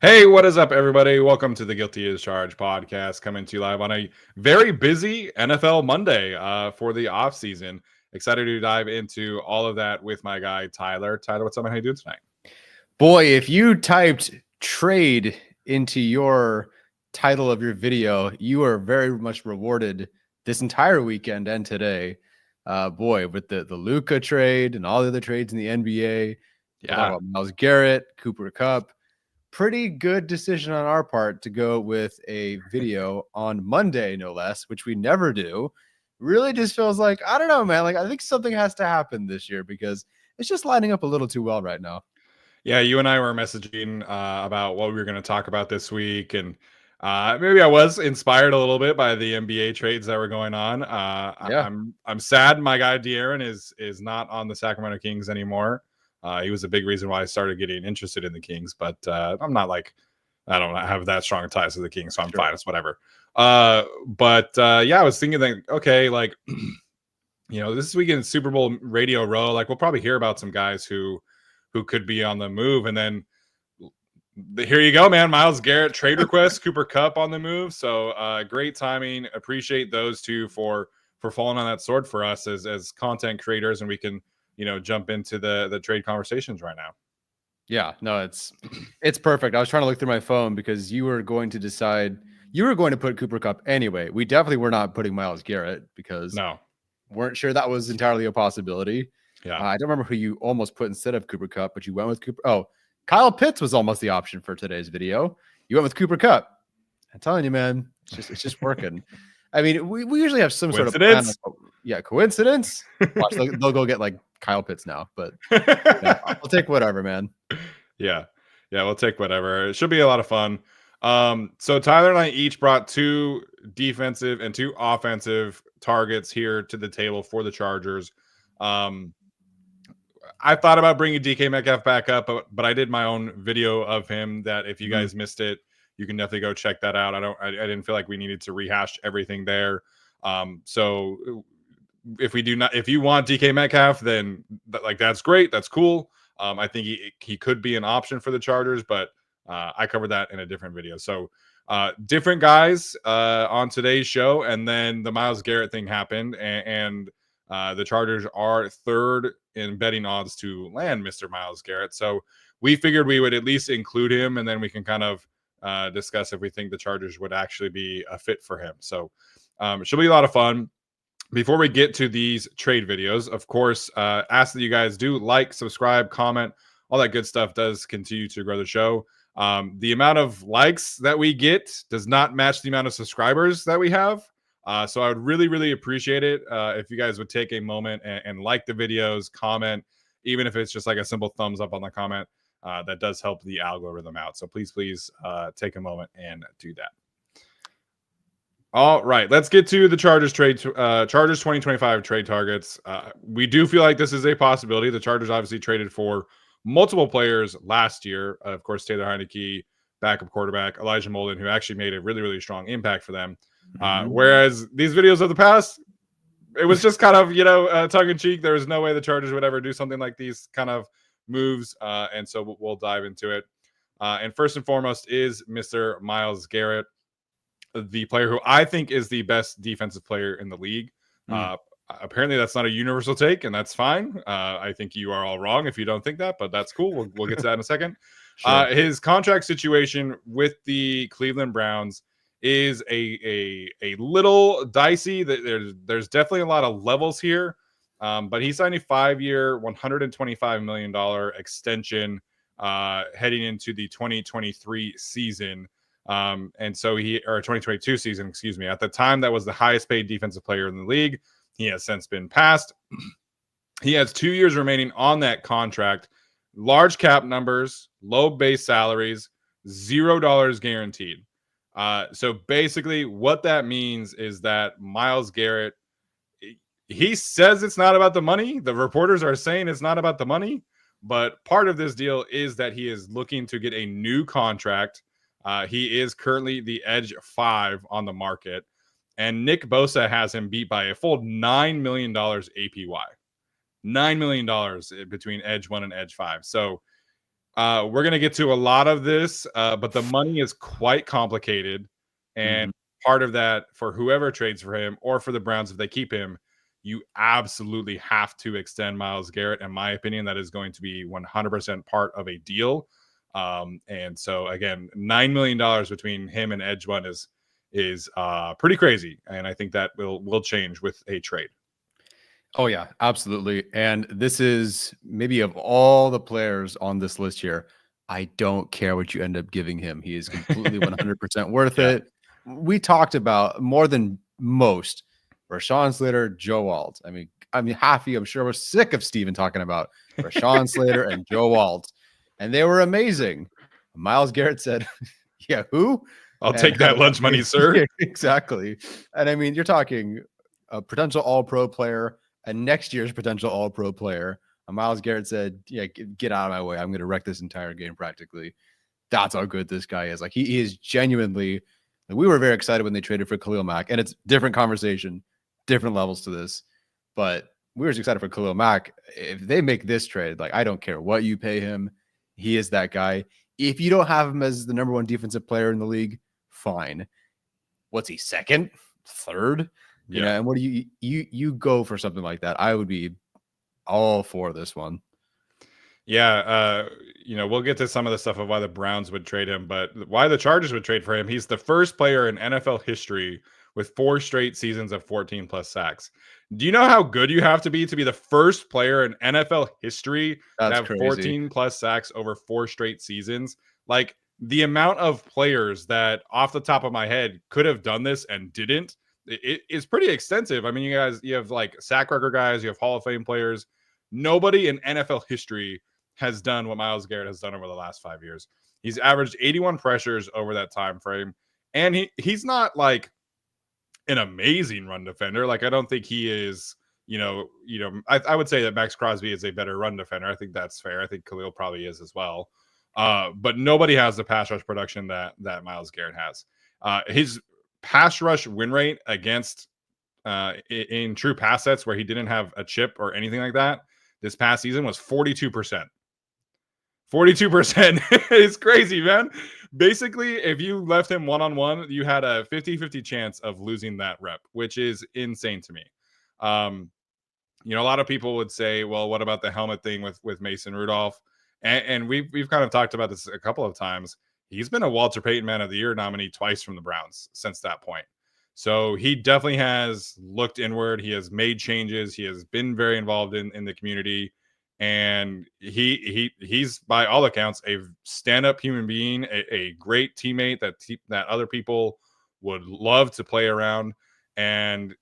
Hey, what is up, everybody? Welcome to the Guilty as Charged podcast, coming to you live on a very busy NFL Monday for the off season. Excited to dive into all of that with my guy Tyler. Tyler, what's up? How you doing tonight? Boy, if you typed trade into your title of your video, you are very much rewarded this entire weekend and today. Boy, with the Luka trade and all the other trades in the NBA, Yeah, Myles Garrett, Cooper Kupp, pretty good decision on our part to go with a video on Monday, no less, which we never do. Really just feels like, I don't know, man. Like, I think something has to happen this year because it's just lining up a little too well right now. yeah. You and I were messaging about what we were going to talk about this week, and maybe I was inspired a little bit by the NBA trades that were going on. Yeah. I'm sad my guy De'Aaron is not on the Sacramento Kings anymore. He was a big reason why I started getting interested in the Kings, but I'm not like I don't have that strong ties to the Kings, so I'm Sure. fine. It's whatever. Yeah, I was thinking that okay, like this weekend Super Bowl Radio Row, like we'll probably hear about some guys who could be on the move, and then here you go, man. Myles Garrett trade request, Cooper Kupp on the move. So great timing. Appreciate those two for falling on that sword for us as content creators, and we can jump into the trade conversations right now. Yeah, no, it's perfect. I was trying to look through my phone because you were going to decide you were going to put Cooper Kupp anyway. We definitely were not putting Myles Garrett because No, weren't sure that was entirely a possibility. yeah, I don't remember who you almost put instead of Cooper Kupp, but you went with Cooper. Oh, Kyle Pitts was almost the option for today's video. You went with Cooper Kupp. I'm telling you, man, it's just working. I mean, we usually have some sort of plan. Yeah, coincidence. Watch, they'll go get like Kyle Pitts now, but yeah, I'll take whatever, man. yeah, we'll take whatever. It should be a lot of fun. So Tyler and I each brought two defensive and two offensive targets here to the table for the Chargers. I thought about bringing DK Metcalf back up, but I did my own video of him that if you guys missed it, you can definitely go check that out. I didn't feel like we needed to rehash everything there. So if you want DK Metcalf, then that's great. That's cool. I think he could be an option for the Chargers, but I covered that in a different video. So different guys on today's show, and then the Myles Garrett thing happened, and the Chargers are third in betting odds to land Mr. Myles Garrett. So we figured we would at least include him, and then we can kind of discuss if we think the Chargers would actually be a fit for him. So it should be a lot of fun. Before we get to these trade videos, of course, ask that you guys do like, subscribe, comment, all that good stuff does continue to grow the show. The amount of likes that we get does not match the amount of subscribers that we have. So I would really, really appreciate it if you guys would take a moment and like the videos, comment, even if it's just like a simple thumbs up on the comment. That does help the algorithm out. So please take a moment and do that. All right, let's get to the Chargers trade. Chargers 2025 trade targets. We do feel like this is a possibility. The Chargers obviously traded for multiple players last year. Of course, Taylor Heineke, backup quarterback, Elijah Molden, who actually made a really, really strong impact for them. Whereas these videos of the past, it was just kind of, tongue in cheek. There was no way the Chargers would ever do something like these kind of moves. And so we'll dive into it. And first and foremost is Mr. Myles Garrett, the player who I think is the best defensive player in the league. Apparently that's not a universal take, and that's fine. I think you are all wrong if you don't think that, but that's cool. We'll get to that in a second. Sure. His contract situation with the Cleveland Browns is a little dicey. There's definitely a lot of levels here, but he signed a 5-year, $125 million extension heading into the 2023 season. And so 2022 season, excuse me. At the time, that was the highest paid defensive player in the league. He has since been passed. He has 2 years remaining on that contract. Large cap numbers, low base salaries, $0 guaranteed. So basically, what that means is that Myles Garrett, he says it's not about the money. The reporters are saying it's not about the money, but part of this deal is that he is looking to get a new contract. He is currently the edge 5 on the market, and Nick Bosa has him beat by a full $9 million APY. $9 million between edge 1 and edge 5. So We're going to get to a lot of this, but the money is quite complicated. And part of that, for whoever trades for him or for the Browns, if they keep him, you absolutely have to extend Myles Garrett. In my opinion, that is going to be 100% part of a deal. And so, again, $9 million between him and Edge One is pretty crazy. And I think that will change with a trade. Oh, yeah, absolutely. And this is maybe of all the players on this list here, I don't care what you end up giving him. He is completely 100% worth it. We talked about more than most Rashawn Slater, Joe Alt. I mean, half of you, I'm sure, was sick of Steven talking about Rashawn Slater and Joe Alt, and they were amazing. Myles Garrett said, yeah, who? I'll take that lunch money, sir. Exactly. And I mean, you're talking a potential all-pro player, and next year's potential all-pro player. And Myles Garrett said, yeah, get out of my way. I'm going to wreck this entire game practically. That's how good this guy is. Like, he is genuinely, like, we were very excited when they traded for Khalil Mack, and it's different conversation, different levels to this. But we were excited for Khalil Mack. If they make this trade, like, I don't care what you pay him. He is that guy. If you don't have him as the number one defensive player in the league, fine. What's he, second, third? You know, and what do you go for something like that? I would be all for this one. Yeah, we'll get to some of the stuff of why the Browns would trade him, but why the Chargers would trade for him. He's the first player in NFL history with 4 straight seasons of 14 plus sacks. Do you know how good you have to be the first player in NFL history to have 14 plus sacks over 4 straight seasons? Like, the amount of players that off the top of my head could have done this and didn't, it is pretty extensive. I mean, you have like sack record guys, you have Hall of Fame players. Nobody in NFL history has done what Myles Garrett has done over the last 5 years. He's averaged 81 pressures over that time frame, and he's not like an amazing run defender. Like, I don't think he is. I would say that Max Crosby is a better run defender. I think that's fair. I think Khalil probably is as well. But nobody has the pass rush production that Myles Garrett has. His pass rush win rate against in true pass sets where he didn't have a chip or anything like that this past season was 42%. 42% is crazy, man. Basically, if you left him one-on-one, you had a 50-50 chance of losing that rep, which is insane to me. A lot of people would say, well, what about the helmet thing with Mason Rudolph? And we've kind of talked about this a couple of times. He's been a Walter Payton Man of the Year nominee twice from the Browns since that point. So he definitely has looked inward. He has made changes. He has been very involved in the community. And he's, by all accounts, a stand-up human being, a great teammate that other people would love to play around. And,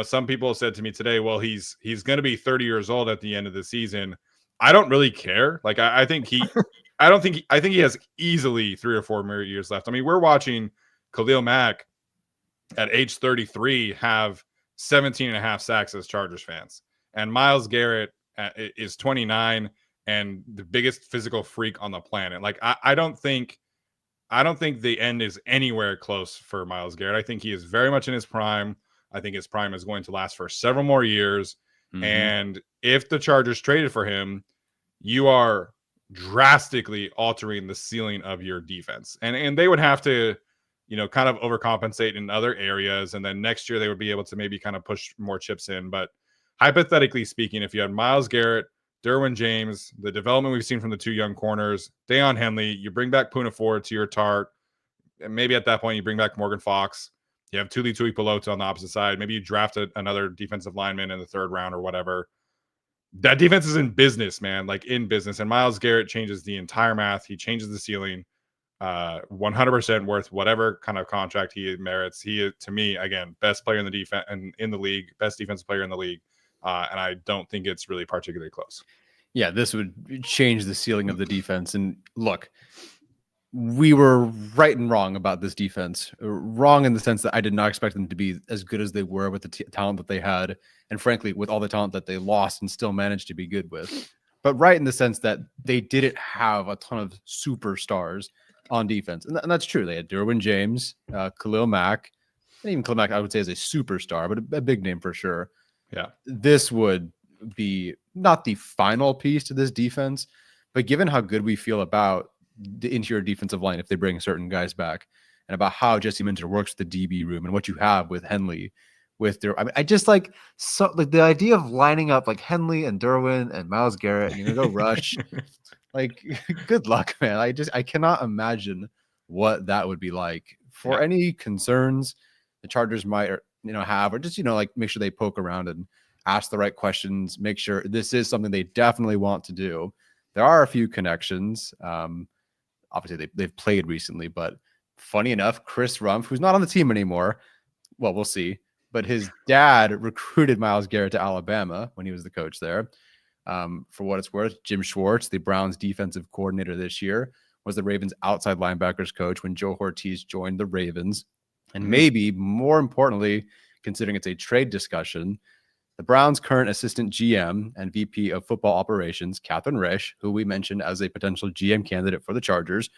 some people said to me today, well, he's going to be 30 years old at the end of the season. I don't really care. Like, I think he has easily 3 or 4 more years left. I mean, we're watching Khalil Mack at age 33 have 17 and a half sacks as Chargers fans. And Myles Garrett is 29 and the biggest physical freak on the planet. Like, I don't think the end is anywhere close for Myles Garrett. I think he is very much in his prime. I think his prime is going to last for several more years. And if the Chargers traded for him, you are drastically altering the ceiling of your defense. And they would have to, kind of overcompensate in other areas. And then next year they would be able to maybe kind of push more chips in. But hypothetically speaking, if you had Myles Garrett, Derwin James, the development we've seen from the 2 young corners, Deion Henley, you bring back Poona Ford to your Tart, and maybe at that point you bring back Morgan Fox. You have Tuli Tuipulotu on the opposite side. Maybe you draft another defensive lineman in the 3rd round or whatever. That defense is in business, man, like in business. And Myles Garrett changes the entire math. He changes the ceiling. 100% worth whatever kind of contract he merits. He is, to me, again, best player in the defense and in the league, best defensive player in the league. And I don't think it's really particularly close. Yeah, this would change the ceiling of the defense. And look, we were right and wrong about this defense. Wrong in the sense that I did not expect them to be as good as they were with the talent that they had. And frankly, with all the talent that they lost and still managed to be good with. But right in the sense that they didn't have a ton of superstars on defense. And that's true. They had Derwin James, Khalil Mack, and even Khalil Mack, I would say, is a superstar, but a big name for sure. Yeah. This would be not the final piece to this defense, But given how good we feel about the interior defensive line, if they bring certain guys back, and about how Jesse Minter works with the DB room and what you have with Henley, with their, I mean, I just like the idea of lining up like Henley and Derwin and Myles Garrett, and you're gonna go rush. Like, good luck, man. I cannot imagine what that would be like. For any concerns the Chargers might, have, or just, like make sure they poke around and ask the right questions, make sure this is something they definitely want to do. There are a few connections. Obviously they've played recently, but funny enough, Chris Rumpf, who's not on the team anymore, well, we'll see, but his dad recruited Myles Garrett to Alabama when he was the coach there. For what it's worth, Jim Schwartz, the Browns defensive coordinator this year, was the Ravens outside linebackers coach when Joe Hortiz joined the Ravens. And maybe more importantly, considering it's a trade discussion, the Browns' current assistant GM and VP of football operations, Catherine Risch, who we mentioned as a potential GM candidate for the Chargers,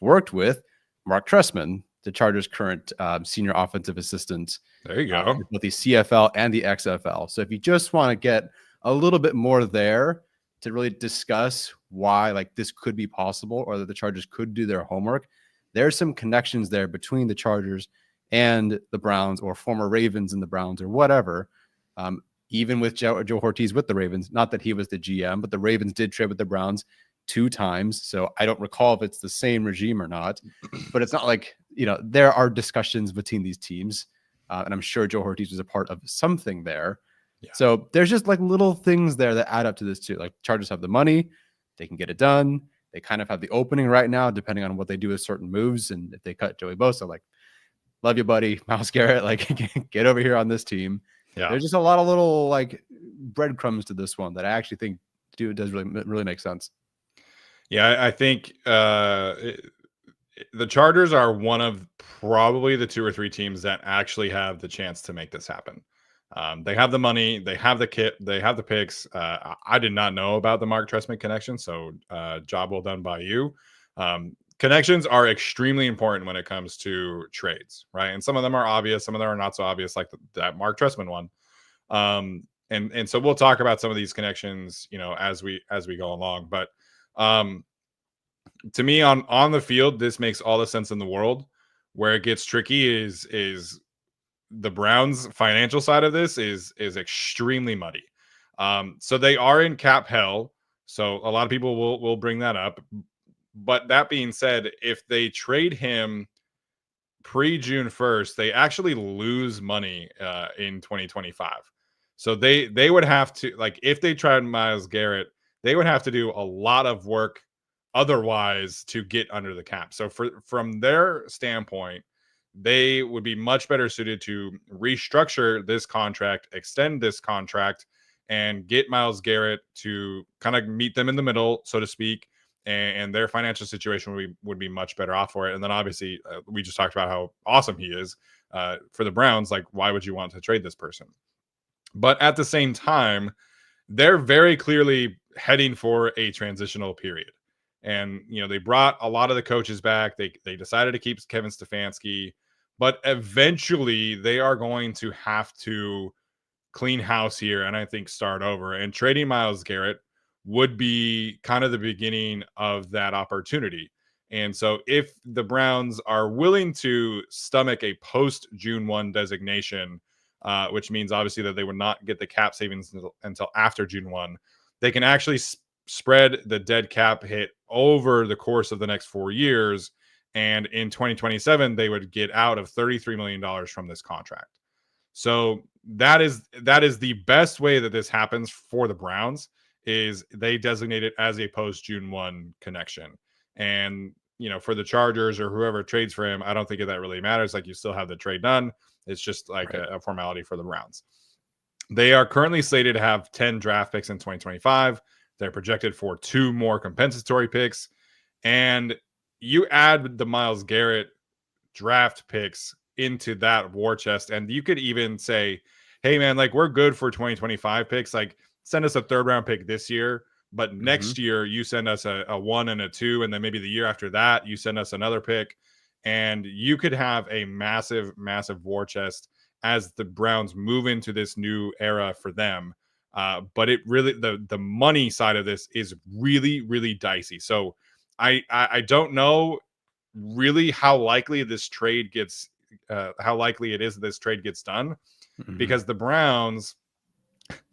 worked with Mark Trestman, the Chargers' current senior offensive assistant. There you go. With the CFL and the XFL. So if you just want to get a little bit more there to really discuss why like this could be possible, or that the Chargers could do their homework, there's some connections there between the Chargers and the Browns, or former Ravens and the Browns, or whatever. Even with Joe Hortiz with the Ravens, not that he was the GM, but the Ravens did trade with the Browns 2 times. So I don't recall if it's the same regime or not, but it's not like, there are discussions between these teams. And I'm sure Joe Hortiz was a part of something there. Yeah. So there's just like little things there that add up to this too. Like, Chargers have the money, they can get it done. They kind of have the opening right now, depending on what they do with certain moves. And if they cut Joey Bosa, like, love you, buddy, Myles Garrett, like, get over here on this team. Yeah. There's just a lot of little like breadcrumbs to this one that I actually think does really make sense. Yeah, I think the Chargers are one of probably the 2 or 3 teams that actually have the chance to make this happen. They have the money, they have the kit, they have the picks. I did not know about the Mark Trestman connection, so job well done by you. Connections are extremely important when it comes to trades, right? And some of them are obvious, some of them are not so obvious, like that Mark Trestman one. And so we'll talk about some of these connections, as we go along. But to me, on the field, this makes all the sense in the world. Where it gets tricky is the Browns' financial side of this is extremely muddy. So they are in cap hell. So a lot of people will bring that up. But that being said, if they trade him pre-June 1st, they actually lose money in 2025. So they would have to, like, if they tried Myles Garrett, they would have to do a lot of work otherwise to get under the cap. So from their standpoint, they would be much better suited to restructure this contract, extend this contract, and get Myles Garrett to kind of meet them in the middle, so to speak. And their financial situation would be much better off for it. And then obviously we just talked about how awesome he is for the Browns. Like, why would you want to trade this person? But at the same time, they're very clearly heading for a transitional period. And, they brought a lot of the coaches back. They decided to keep Kevin Stefanski, but eventually they are going to have to clean house here and I think start over. And trading Myles Garrett would be kind of the beginning of that opportunity. And so if the Browns are willing to stomach a post-June 1 designation, which means obviously that they would not get the cap savings until after June 1, they can actually spread the dead cap hit over the course of the next 4 years. And in 2027, they would get out of $33 million from this contract. So that is the best way that this happens for the Browns, is they designate it as a post-June 1 connection. And, for the Chargers or whoever trades for him, I don't think that really matters. Like, you still have the trade done. It's just like a formality for the Browns. They are currently slated to have 10 draft picks in 2025. They're projected for 2 more compensatory picks. And you add the Myles Garrett draft picks into that war chest, and you could even say, hey, man, like, we're good for 2025 picks. Like, send us a 3rd round pick this year, but next year you send us a 1 and a 2, and then maybe the year after that you send us another pick, and you could have a massive war chest as the Browns move into this new era for them. But it really the money side of this is really, really dicey. So I don't know really how likely this trade gets how likely it is that this trade gets done, because the Browns,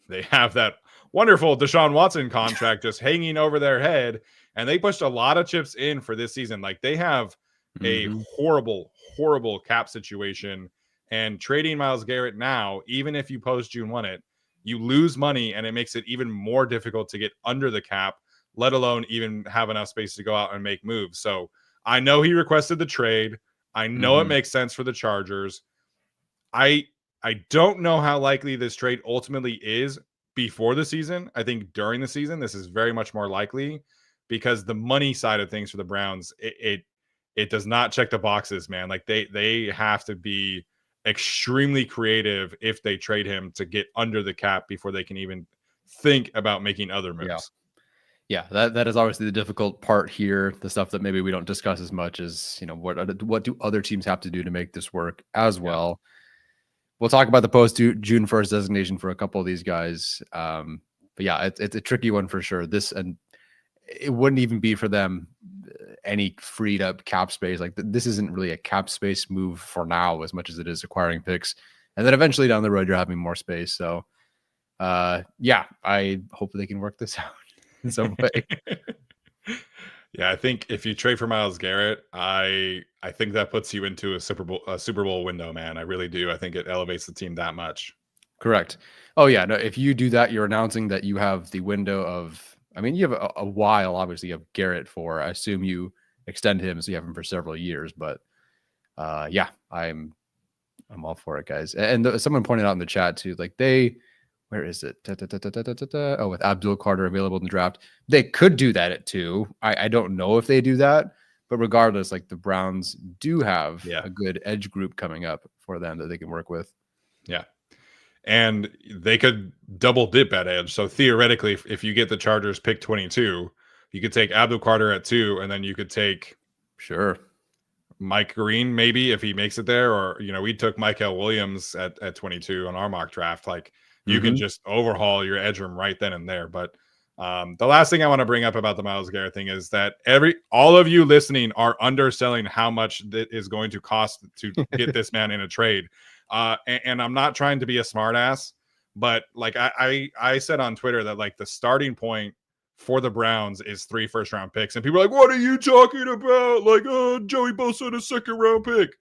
they have that wonderful Deshaun Watson contract just hanging over their head, and they pushed a lot of chips in for this season. Like, they have a horrible cap situation, and trading Myles Garrett now, even if you post June 1 it, you lose money, and it makes it even more difficult to get under the cap, let alone even have enough space to go out and make moves. So I know he requested the trade. I know it makes sense for the Chargers. I don't know how likely this trade ultimately is before the season. I think during the season, this is very much more likely, because the money side of things for the Browns, it does not check the boxes, man. Like, they have to be extremely creative if they trade him to get under the cap before they can even think about making other moves. Yeah, that is obviously the difficult part here. The stuff that maybe we don't discuss as much is, what do other teams have to do to make this work as well. We'll talk about the post June 1st designation for a couple of these guys. But yeah, it's a tricky one for sure. And it wouldn't even be for them any freed up cap space. Like, this isn't really a cap space move for now as much as it is acquiring picks. And then eventually down the road, you're having more space. So yeah, I hope they can work this out in some way. Yeah, I think if you trade for Myles Garrett, I think that puts you into a Super Bowl window, man. I really do. I think it elevates the team that much. Correct. Oh yeah, no. If you do that, you're announcing that you have the window of. I mean, you have a while, obviously, of Garrett for. I assume you extend him, so you have him for several years. But yeah, I'm all for it, guys. And someone pointed out in the chat too, like where is it? Oh, with Abdul Carter available in the draft, they could do that at 2. I don't know if they do that, but regardless, like, the Browns do have a good edge group coming up for them that they can work with. Yeah. And they could double dip at edge. So theoretically, if you get the Chargers pick 22, you could take Abdul Carter at 2, and then you could take Mike Green, maybe, if he makes it there. Or, we took Michael Williams at 22 on our mock draft. Like, you can just overhaul your edge room right then and there. But the last thing I want to bring up about the Myles Garrett thing is that all of you listening are underselling how much it is going to cost to get this man in a trade. And I'm not trying to be a smartass, but like I said on Twitter that, like, the starting point for the Browns is 3 first-round picks, and people are like, "What are you talking about? Like, Joey Bosa in a 2nd-round pick."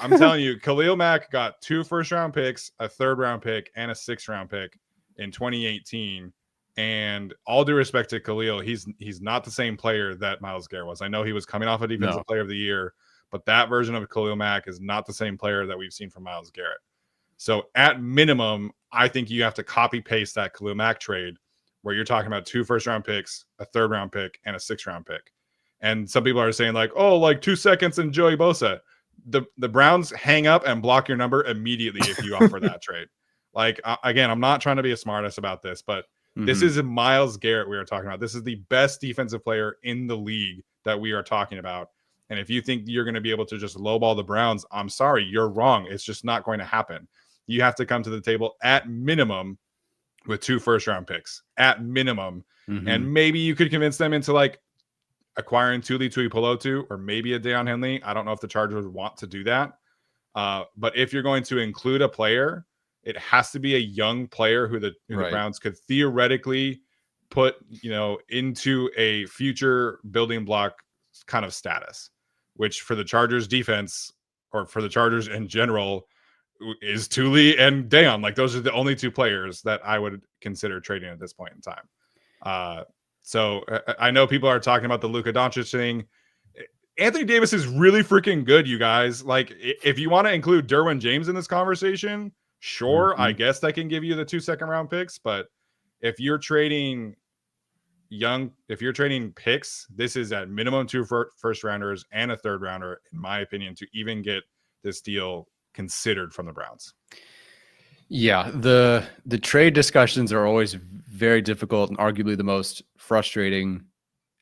I'm telling you, Khalil Mack got 2 first-round picks, a 3rd-round pick, and a 6th-round pick in 2018. And all due respect to Khalil, he's not the same player that Myles Garrett was. I know he was coming off a Defensive Player of the Year, but that version of Khalil Mack is not the same player that we've seen from Myles Garrett. So at minimum, I think you have to copy paste that Khalil Mack trade, where you're talking about 2 first-round picks, a 3rd-round pick, and a 6th-round pick. And some people are saying, like, oh, like 2 seconds and Joey Bosa. The Browns hang up and block your number immediately if you offer that trade. Like, again, I'm not trying to be a smartass about this, but this is Myles Garrett we are talking about. This is the best defensive player in the league that we are talking about. And if you think you're going to be able to just lowball the Browns, I'm sorry, you're wrong. It's just not going to happen. You have to come to the table at minimum with 2 first-round picks, at minimum. And maybe you could convince them into, like, acquiring Tuli Tuipulotu or maybe a Deion Henley. I don't know if the Chargers would want to do that. But if you're going to include a player, it has to be a young player who the Browns could theoretically put, into a future building block kind of status, which for the Chargers defense, or for the Chargers in general, is Tuli and Deion. Like, those are the only 2 players that I would consider trading at this point in time. So I know people are talking about the Luka Doncic thing. Anthony Davis is really freaking good, you guys. Like, if you want to include Derwin James in this conversation, sure, I guess that can give you the 2 second-round picks. But if you're trading picks, this is at minimum 2 first-rounders and a 3rd-rounder, in my opinion, to even get this deal considered from the Browns. Yeah, the trade discussions are always very difficult and arguably the most frustrating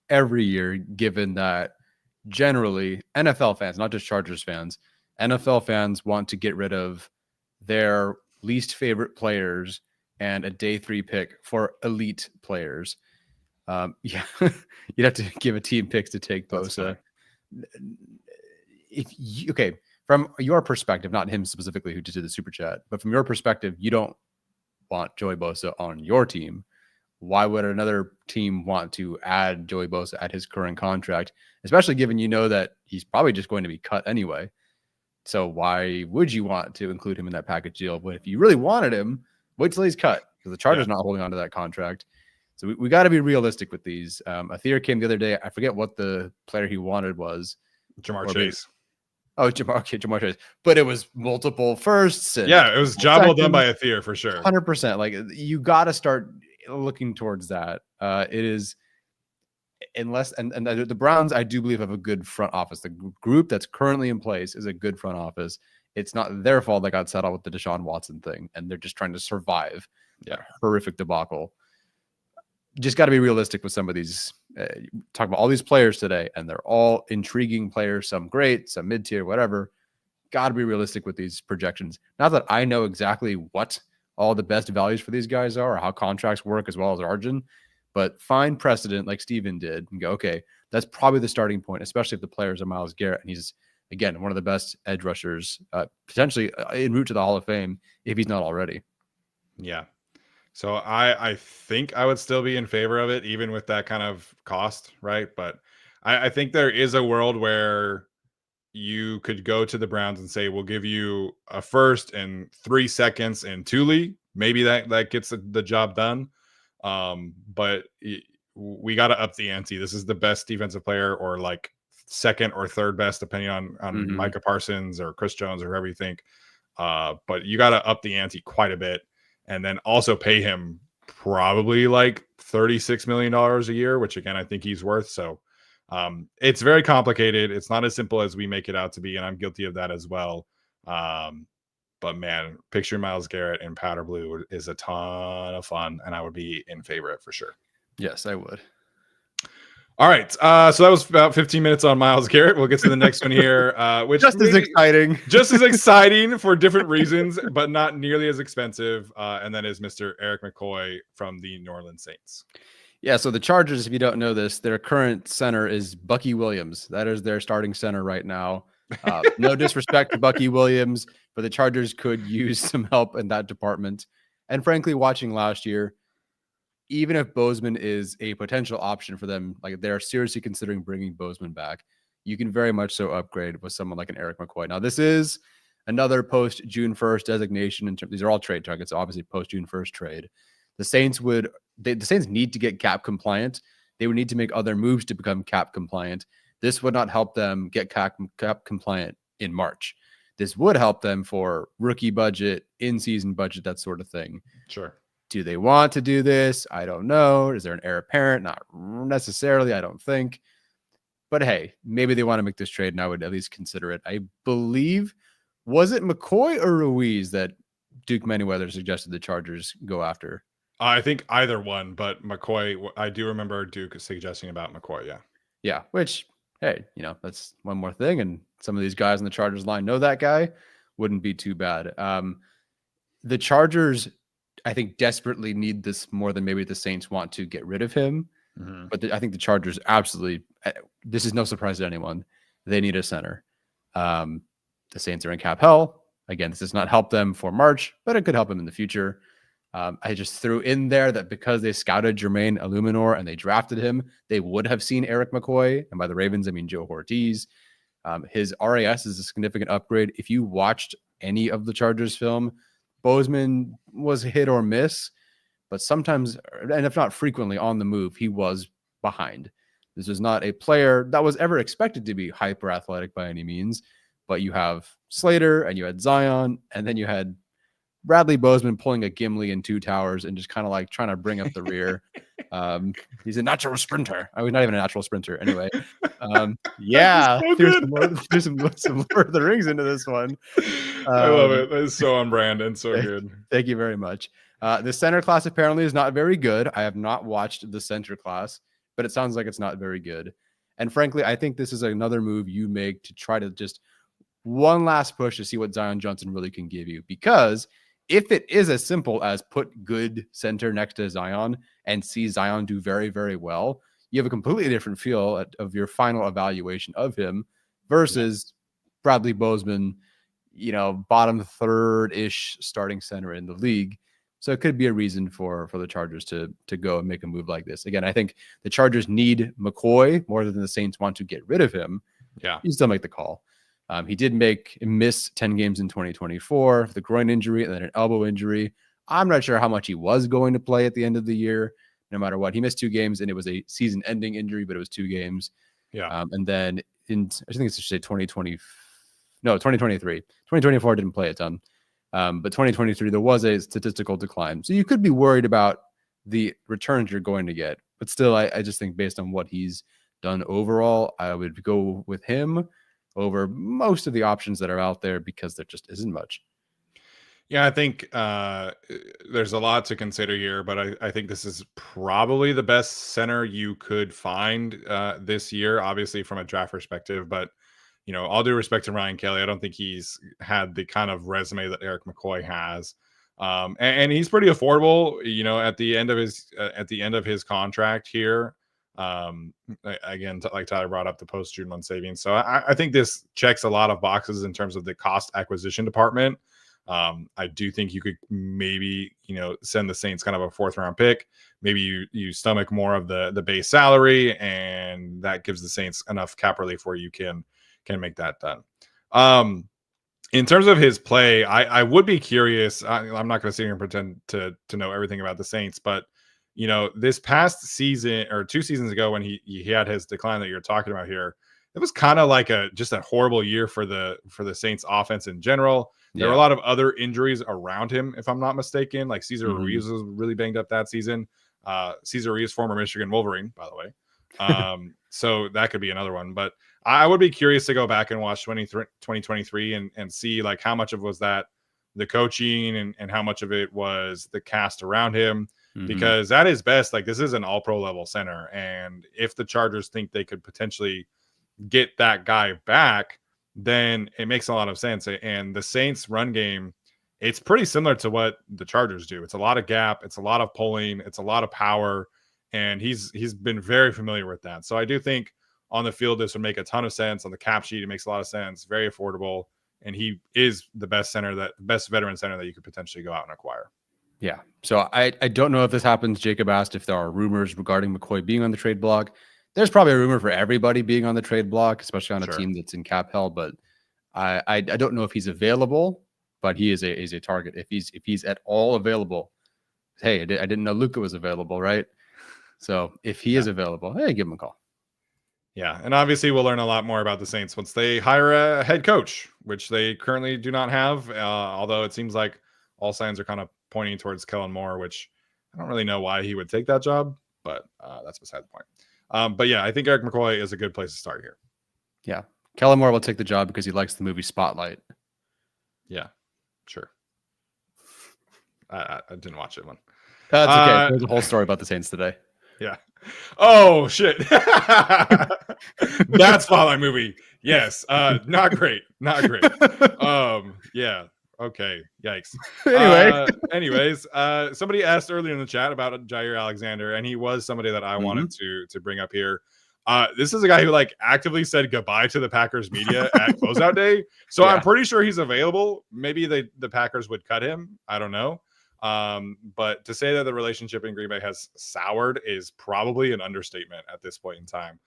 every year, given that generally NFL fans, not just Chargers fans, NFL fans want to get rid of their least favorite players and a day 3 pick for elite players. Yeah, you'd have to give a team picks to take Bosa. Okay, from your perspective, not him specifically who just did the super chat, but from your perspective, you don't want Joey Bosa on your team. Why would another team want to add Joey Bosa at his current contract, especially given you know that he's probably just going to be cut anyway? So why would you want to include him in that package deal? But if you really wanted him, wait till he's cut, because the Chargers not holding on to that contract. So we got to be realistic with these. Athir came the other day. I forget what the player he wanted was. Jamar Chase. Jamar Chase. But it was multiple firsts. And it was job well done by Athir for sure. 100%. Like, you got to start looking towards that. It is, unless and the Browns, I do believe, have a good front office. The group that's currently in place is a good front office. It's not their fault they got settled with the Deshaun Watson thing, and they're just trying to survive that horrific debacle. Just got to be realistic with some of these. Talk about all these players today, and they're all intriguing players. Some great, some mid-tier, whatever. Got to be realistic with these projections. Not that I know exactly what all the best values for these guys are, or how contracts work, as well as Arjun, but find precedent like Steven did and go, okay, that's probably the starting point, especially if the players are Myles Garrett, and he's, again, one of the best edge rushers, potentially en route to the Hall of Fame, if he's not already. Yeah. So I think I would still be in favor of it, even with that kind of cost, right? But I think there is a world where you could go to the Browns and say, we'll give you a first and 3 seconds in Thule. Maybe that gets the job done. But we got to up the ante. This is the best defensive player, or like second or third best, depending on Micah Parsons or Chris Jones or whoever you think. But you got to up the ante quite a bit. And then also pay him probably like $36 million a year, which, again, I think he's worth. So it's very complicated. It's not as simple as we make it out to be, and I'm guilty of that as well. But, man, picturing Myles Garrett in powder blue is a ton of fun, and I would be in favor of it for sure. Yes, I would. All right. So that was about 15 minutes on Myles Garrett. We'll get to the next one here, which just as exciting. Just as exciting for different reasons, but not nearly as expensive. And that is Mr. Erik McCoy from the New Orleans Saints. Yeah, so the Chargers, if you don't know this, their current center is Bucky Williams. That is their starting center right now. No disrespect to Bucky Williams, but the Chargers could use some help in that department. And frankly, watching last year, even if Bozeman is a potential option for them, like they're seriously considering bringing Bozeman back, you can very much so upgrade with someone like an Erik McCoy. Now, this is another post June 1st designation. These are all trade targets, obviously post June 1st trade. The Saints need to get cap compliant. They would need to make other moves to become cap compliant. This would not help them get cap compliant in March. This would help them for rookie budget, in-season budget, that sort of thing. Sure. Do they want to do this? I don't know. Is there an heir apparent? Not necessarily, I don't think. But hey, maybe they want to make this trade, and I would at least consider it. I believe, was it McCoy or Ruiz that Duke Manyweather suggested the Chargers go after? I think either one, but McCoy, I do remember Duke suggesting about McCoy, yeah. Yeah, which, hey, that's one more thing, and some of these guys on the Chargers line know that guy. Wouldn't be too bad. The Chargers, I think, desperately need this more than maybe the Saints want to get rid of him. Mm-hmm. But I think the Chargers absolutely, this is no surprise to anyone, they need a center. The Saints are in cap hell. Again, this does not help them for March, but it could help them in the future. I just threw in there that because they scouted Jermaine Illuminor and they drafted him, they would have seen Erik McCoy. And by the Ravens, I mean Joe Hortiz. His RAS is a significant upgrade. If you watched any of the Chargers film, Bozeman was hit or miss, but sometimes, and if not frequently, on the move, he was behind. This was not a player that was ever expected to be hyper athletic by any means, but you have Slater and you had Zion, and then you had Bradley Bozeman pulling a Gimli in two towers and just kind of like trying to bring up the rear. He's a natural sprinter. I was not even a natural sprinter anyway. Yeah, so there's some Lord of the Rings into this one. I love it. That is so on brand and so good. Thank you very much. The center class apparently is not very good. I have not watched the center class, but it sounds like it's not very good. And frankly, I think this is another move you make to try to just one last push to see what Zion Johnson really can give you. Because if it is as simple as put good center next to Zion and see Zion do very, very well, you have a completely different feel of your final evaluation of him versus Bradley Bozeman, bottom third-ish starting center in the league. So it could be a reason for the Chargers to go and make a move like this. Again, I think the Chargers need McCoy more than the Saints want to get rid of him. Yeah. You still make the call. He did miss 10 games in 2024, the groin injury and then an elbow injury. I'm not sure how much he was going to play at the end of the year, no matter what. He missed 2 games, and it was a season-ending injury, but it was 2 games. Yeah. And then I think it's just 2023. 2024 didn't play a ton. But 2023, there was a statistical decline. So you could be worried about the returns you're going to get. But still, I just think based on what he's done overall, I would go with him over most of the options that are out there because there just isn't much. Yeah, I think there's a lot to consider here, but I think this is probably the best center you could find this year, obviously from a draft perspective. But, all due respect to Ryan Kelly, I don't think he's had the kind of resume that Erik McCoy has. And he's pretty affordable, at the end of his contract here. Again, like Tyler brought up the post-June 1 savings. So I think this checks a lot of boxes in terms of the cost acquisition department. I do think you could maybe, send the Saints kind of a 4th round pick. Maybe you stomach more of the base salary, and that gives the Saints enough cap relief where you can make that done. In terms of his play, I would be curious. I'm not going to sit here and pretend to know everything about the Saints, but this past season or 2 seasons ago when he had his decline that you're talking about here, it was kind of like just a horrible year for the Saints offense in general. There were a lot of other injuries around him, if I'm not mistaken. Like Cesar Ruiz was really banged up that season. Cesar Ruiz, former Michigan Wolverine, by the way. So that could be another one. But I would be curious to go back and watch 2023 and see like how much of was that the coaching and how much of it was the cast around him. Because at his best, like this is an all-pro level center. And if the Chargers think they could potentially get that guy back, then it makes a lot of sense. And the Saints run game, it's pretty similar to what the Chargers do. It's a lot of gap. It's a lot of pulling. It's a lot of power. And he's been very familiar with that. So I do think on the field, this would make a ton of sense. On the cap sheet, it makes a lot of sense. Very affordable. And he is the best veteran center that you could potentially go out and acquire. Yeah. So I don't know if this happens. Jacob asked if there are rumors regarding McCoy being on the trade block. There's probably a rumor for everybody being on the trade block, especially on a team that's in cap hell. But I don't know if he's available, but he is a target. If he's at all available, hey, I didn't know Luka was available, right? So if he is available, hey, give him a call. Yeah, and obviously we'll learn a lot more about the Saints once they hire a head coach, which they currently do not have, although it seems like all signs are kind of pointing towards Kellen Moore, which I don't really know why he would take that job, but that's beside the point. But yeah, I think Erik McCoy is a good place to start here. Yeah, Kellen Moore will take the job because he likes the movie Spotlight. Yeah, sure. I didn't watch it one. That's okay. There's a whole story about the Saints today. Yeah. Oh shit. That Spotlight movie. Yes. Not great. Yeah. Okay. Yikes. Anyways, somebody asked earlier in the chat about Jaire Alexander, and he was somebody that I wanted to bring up here. This is a guy who like actively said goodbye to the Packers media at closeout day. So I'm pretty sure he's available. Maybe the Packers would cut him. I don't know. But to say that the relationship in Green Bay has soured is probably an understatement at this point in time.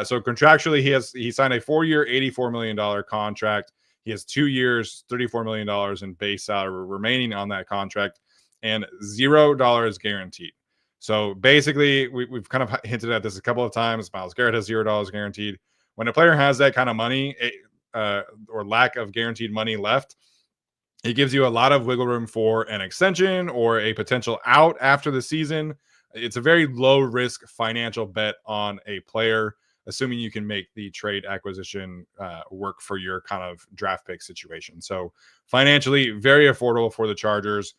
So contractually, he signed a 4-year, $84 million contract. He has 2 years, $34 million in base salary remaining on that contract, and $0 guaranteed. So basically, we've kind of hinted at this a couple of times. Myles Garrett has $0 guaranteed. When a player has that kind of money or lack of guaranteed money left, it gives you a lot of wiggle room for an extension or a potential out after the season. It's a very low risk financial bet on a player, assuming you can make the trade acquisition work for your kind of draft pick situation. So financially, very affordable for the Chargers.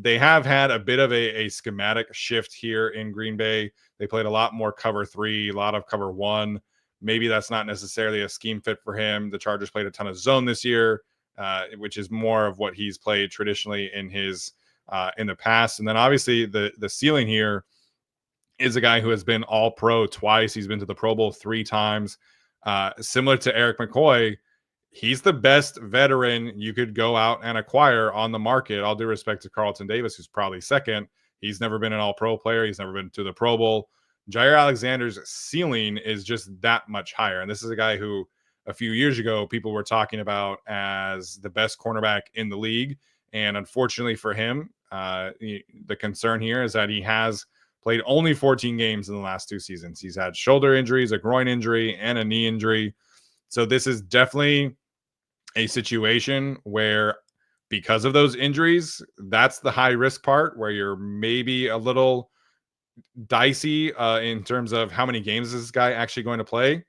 They have had a bit of a schematic shift here in Green Bay. They played a lot more cover 3, a lot of cover 1. Maybe that's not necessarily a scheme fit for him. The Chargers played a ton of zone this year. which is more of what he's played traditionally in his in the past. And then obviously the ceiling here is a guy who has been all pro twice. He's been to the Pro Bowl 3 times. Similar to Erik McCoy, he's the best veteran you could go out and acquire on the market. All due respect to Carlton Davis, who's probably second. He's never been an all-pro player. He's never been to the Pro Bowl. Jaire Alexander's ceiling is just that much higher. And this is a guy who a few years ago people were talking about as the best cornerback in the league. And unfortunately for him, the concern here is that he has played only 14 games in the last 2 seasons. He's had shoulder injuries, a groin injury, and a knee injury. So this is definitely a situation where, because of those injuries, that's the high risk part where you're maybe a little dicey in terms of how many games is this guy actually going to play.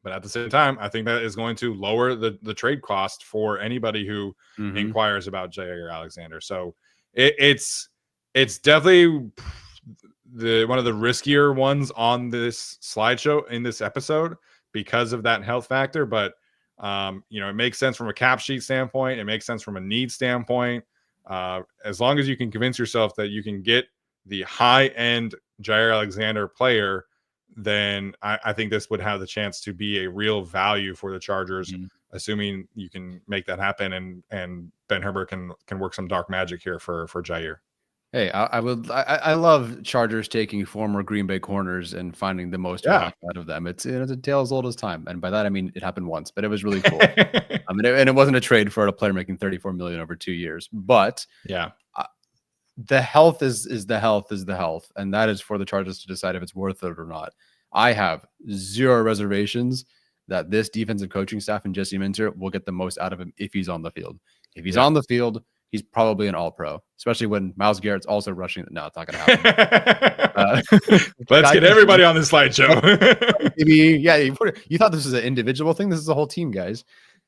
But at the same time, I think that is going to lower the trade cost for anybody who inquires about Jaire Alexander. So it's definitely one of the riskier ones on this slideshow in this episode because of that health factor. But it makes sense from a cap sheet standpoint. It makes sense from a need standpoint. As long as you can convince yourself that you can get the high-end Jaire Alexander player, then I think this would have the chance to be a real value for the Chargers, assuming you can make that happen and Ben Herbert can work some dark magic here for Jaire. Hey, I love Chargers taking former Green Bay corners and finding the most out of them. It's a tale as old as time, and by that I mean it happened once, but it was really cool. And it wasn't a trade for a player making $34 million over 2 years, but the health is the health, and that is for the Chargers to decide if it's worth it or not. I have zero reservations that this defensive coaching staff and Jesse Minter will get the most out of him if he's on the field. If he's on the field, he's probably an all-pro, especially when Myles Garrett's also rushing. No, it's not going to happen. Let's get everybody on this slideshow. You thought this was an individual thing. This is a whole team, guys.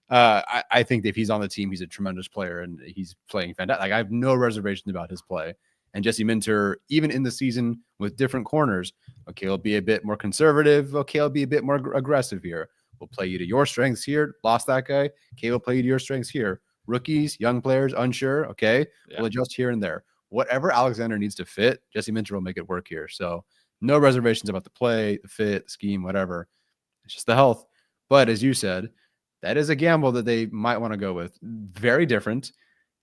I think if he's on the team, he's a tremendous player, and he's playing fantastic. Like, I have no reservations about his play. And Jesse Minter, even in the season with different corners, okay, he'll be a bit more conservative. Okay, he'll be a bit more aggressive here. We'll play you to your strengths here. Lost that guy. Okay, we'll play you to your strengths here. Rookies, young players, unsure. Okay, we'll adjust here and there. Whatever Alexander needs to fit, Jesse Minter will make it work here. So no reservations about the play, the fit, the scheme, whatever. It's just the health. But as you said, that is a gamble that they might want to go with. Very different.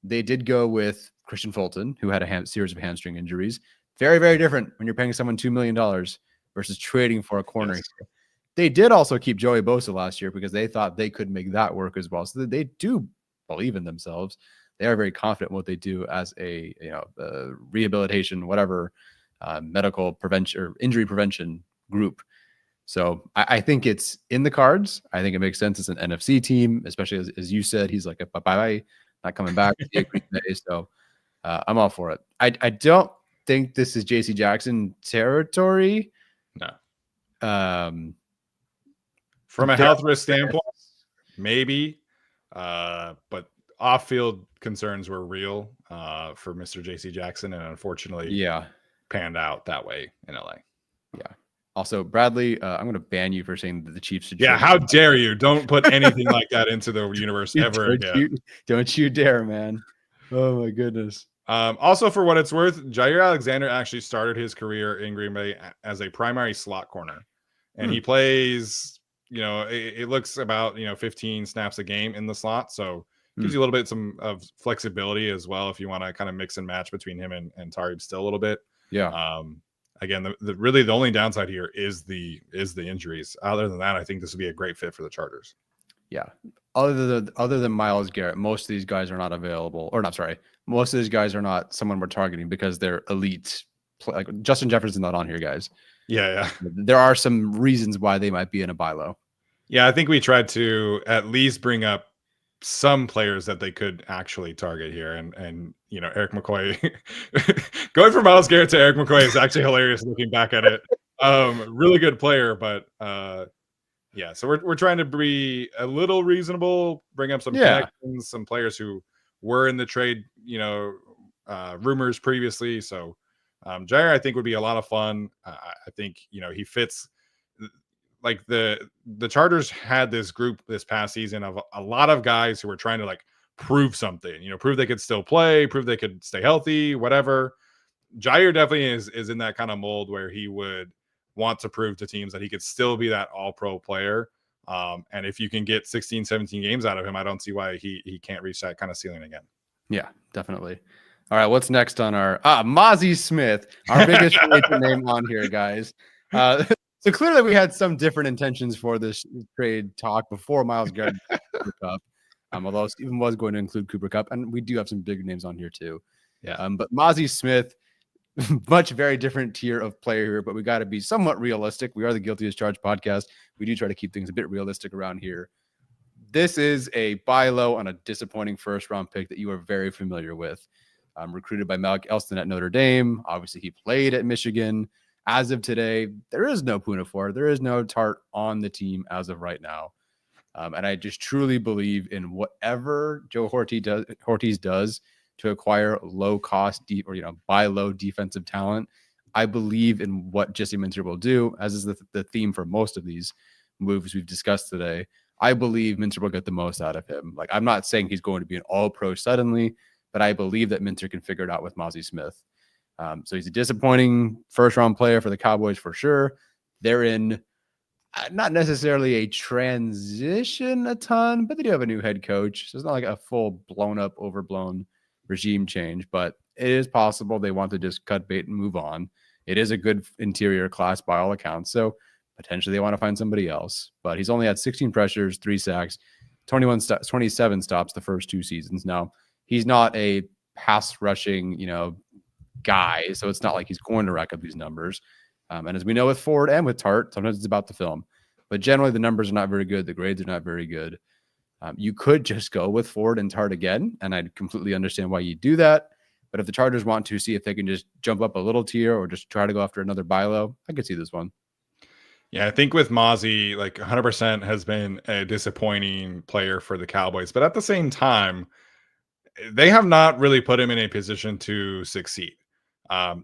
They did go with Christian Fulton, who had a series of hamstring injuries. Very, very different when you're paying someone $2 million versus trading for a corner. Yes. They did also keep Joey Bosa last year because they thought they could make that work as well. So they do believe in themselves. They are very confident in what they do as a rehabilitation, whatever, medical prevention or injury prevention group. So I think it's in the cards. I think it makes sense as an NFC team, especially as you said, he's like, bye-bye, not coming back. So I'm all for it. I don't think this is JC Jackson territory. No. From a health risk standpoint, maybe. But off-field concerns were real for Mr. JC Jackson, and unfortunately panned out that way in LA. Yeah. Also, Bradley, I'm going to ban you for saying that the Chiefs should. Yeah, how dare you? Don't put anything like that into the universe ever again. Don't you dare, man. Oh, my goodness. Also, for what it's worth, Jaire Alexander actually started his career in Green Bay as a primary slot corner. And he plays, it looks about, 15 snaps a game in the slot. So gives you a little bit of flexibility as well if you want to kind of mix and match between him and Tariq still a little bit. Yeah. Again, really the only downside here is the injuries. Other than that, I think this would be a great fit for the Chargers. Yeah. Other than Myles Garrett, most of these guys are not available. Or not, sorry. Most of these guys are not someone we're targeting because they're elite. Like Justin Jefferson's not on here, guys. Yeah. There are some reasons why they might be in a buy low. Yeah, I think we tried to at least bring up some players that they could actually target here. And Erik McCoy, going from Myles Garrett to Erik McCoy is actually hilarious looking back at it. Really good player, but so we're trying to be a little reasonable, bring up some connections, some players who were in the trade, rumors previously. So Jaire, I think, would be a lot of fun. I think, he fits like the Chargers had this group this past season of a lot of guys who were trying to like prove something, prove they could still play, prove they could stay healthy, whatever. Jaire definitely is in that kind of mold where he would want to prove to teams that he could still be that all-pro player. And if you can get 16, 17 games out of him, I don't see why he can't reach that kind of ceiling again. Yeah, definitely. All right, what's next on our Mazi Smith, our biggest name on here, guys. So clearly we had some different intentions for this trade talk before Myles Garrett Cooper Kupp. Although Stephen was going to include Cooper Kupp, and we do have some big names on here too. Yeah. But Mazi Smith, much very different tier of player here, but we got to be somewhat realistic. We are the Guilty as Charged podcast. We do try to keep things a bit realistic around here. This is a buy low on a disappointing first round pick that you are very familiar with. Recruited by Malik Elston at Notre Dame. Obviously, he played at Michigan. As of today, there is no Puna Ford. There is no Tart on the team as of right now. And I just truly believe in whatever Joe Hortiz does to acquire low cost buy low defensive talent. I believe in what Jesse Minter will do, as is the theme for most of these moves we've discussed today. I believe Minter will get the most out of him. Like, I'm not saying he's going to be an all pro suddenly, but I believe that Minter can figure it out with Mazi Smith. So he's a disappointing first round player for the Cowboys for sure. They're in not necessarily a transition a ton, but they do have a new head coach. So it's not like a full blown up, overblown regime change, but it is possible they want to just cut bait and move on. It is a good interior class by all accounts. So potentially they want to find somebody else, but he's only had 16 pressures, 3 sacks, 27 stops the first 2 seasons. Now he's not a pass rushing, guy. So it's not like he's going to rack up these numbers. And as we know with Ford and with Tart, sometimes it's about the film, but generally the numbers are not very good. The grades are not very good. You could just go with Ford and Tart again, and I completely understand why you do that. But if the Chargers want to see if they can just jump up a little tier or just try to go after another buy low, I could see this one. Yeah, I think with Mazi, like 100% has been a disappointing player for the Cowboys. But at the same time, they have not really put him in a position to succeed.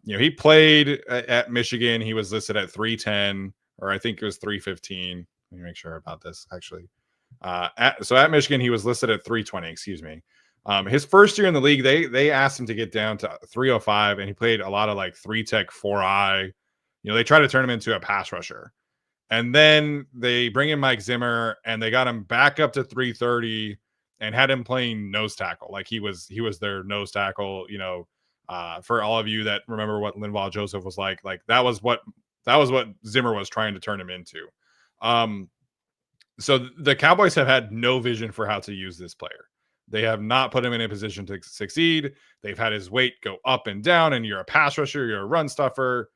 He played at Michigan. He was listed at 310, or I think it was 315. Let me make sure about this, actually. So at Michigan, he was listed at 320, excuse me. His first year in the league, they asked him to get down to 305, and he played a lot of like 3-tech, 4-eye. They try to turn him into a pass rusher. And then they bring in Mike Zimmer, and they got him back up to 330 and had him playing nose tackle. Like he was their nose tackle, for all of you that remember what Linval Joseph was like that was what Zimmer was trying to turn him into. So the Cowboys have had no vision for how to use this player. They have not put him in a position to succeed. They've had his weight go up and down, and you're a pass rusher, you're a run stuffer.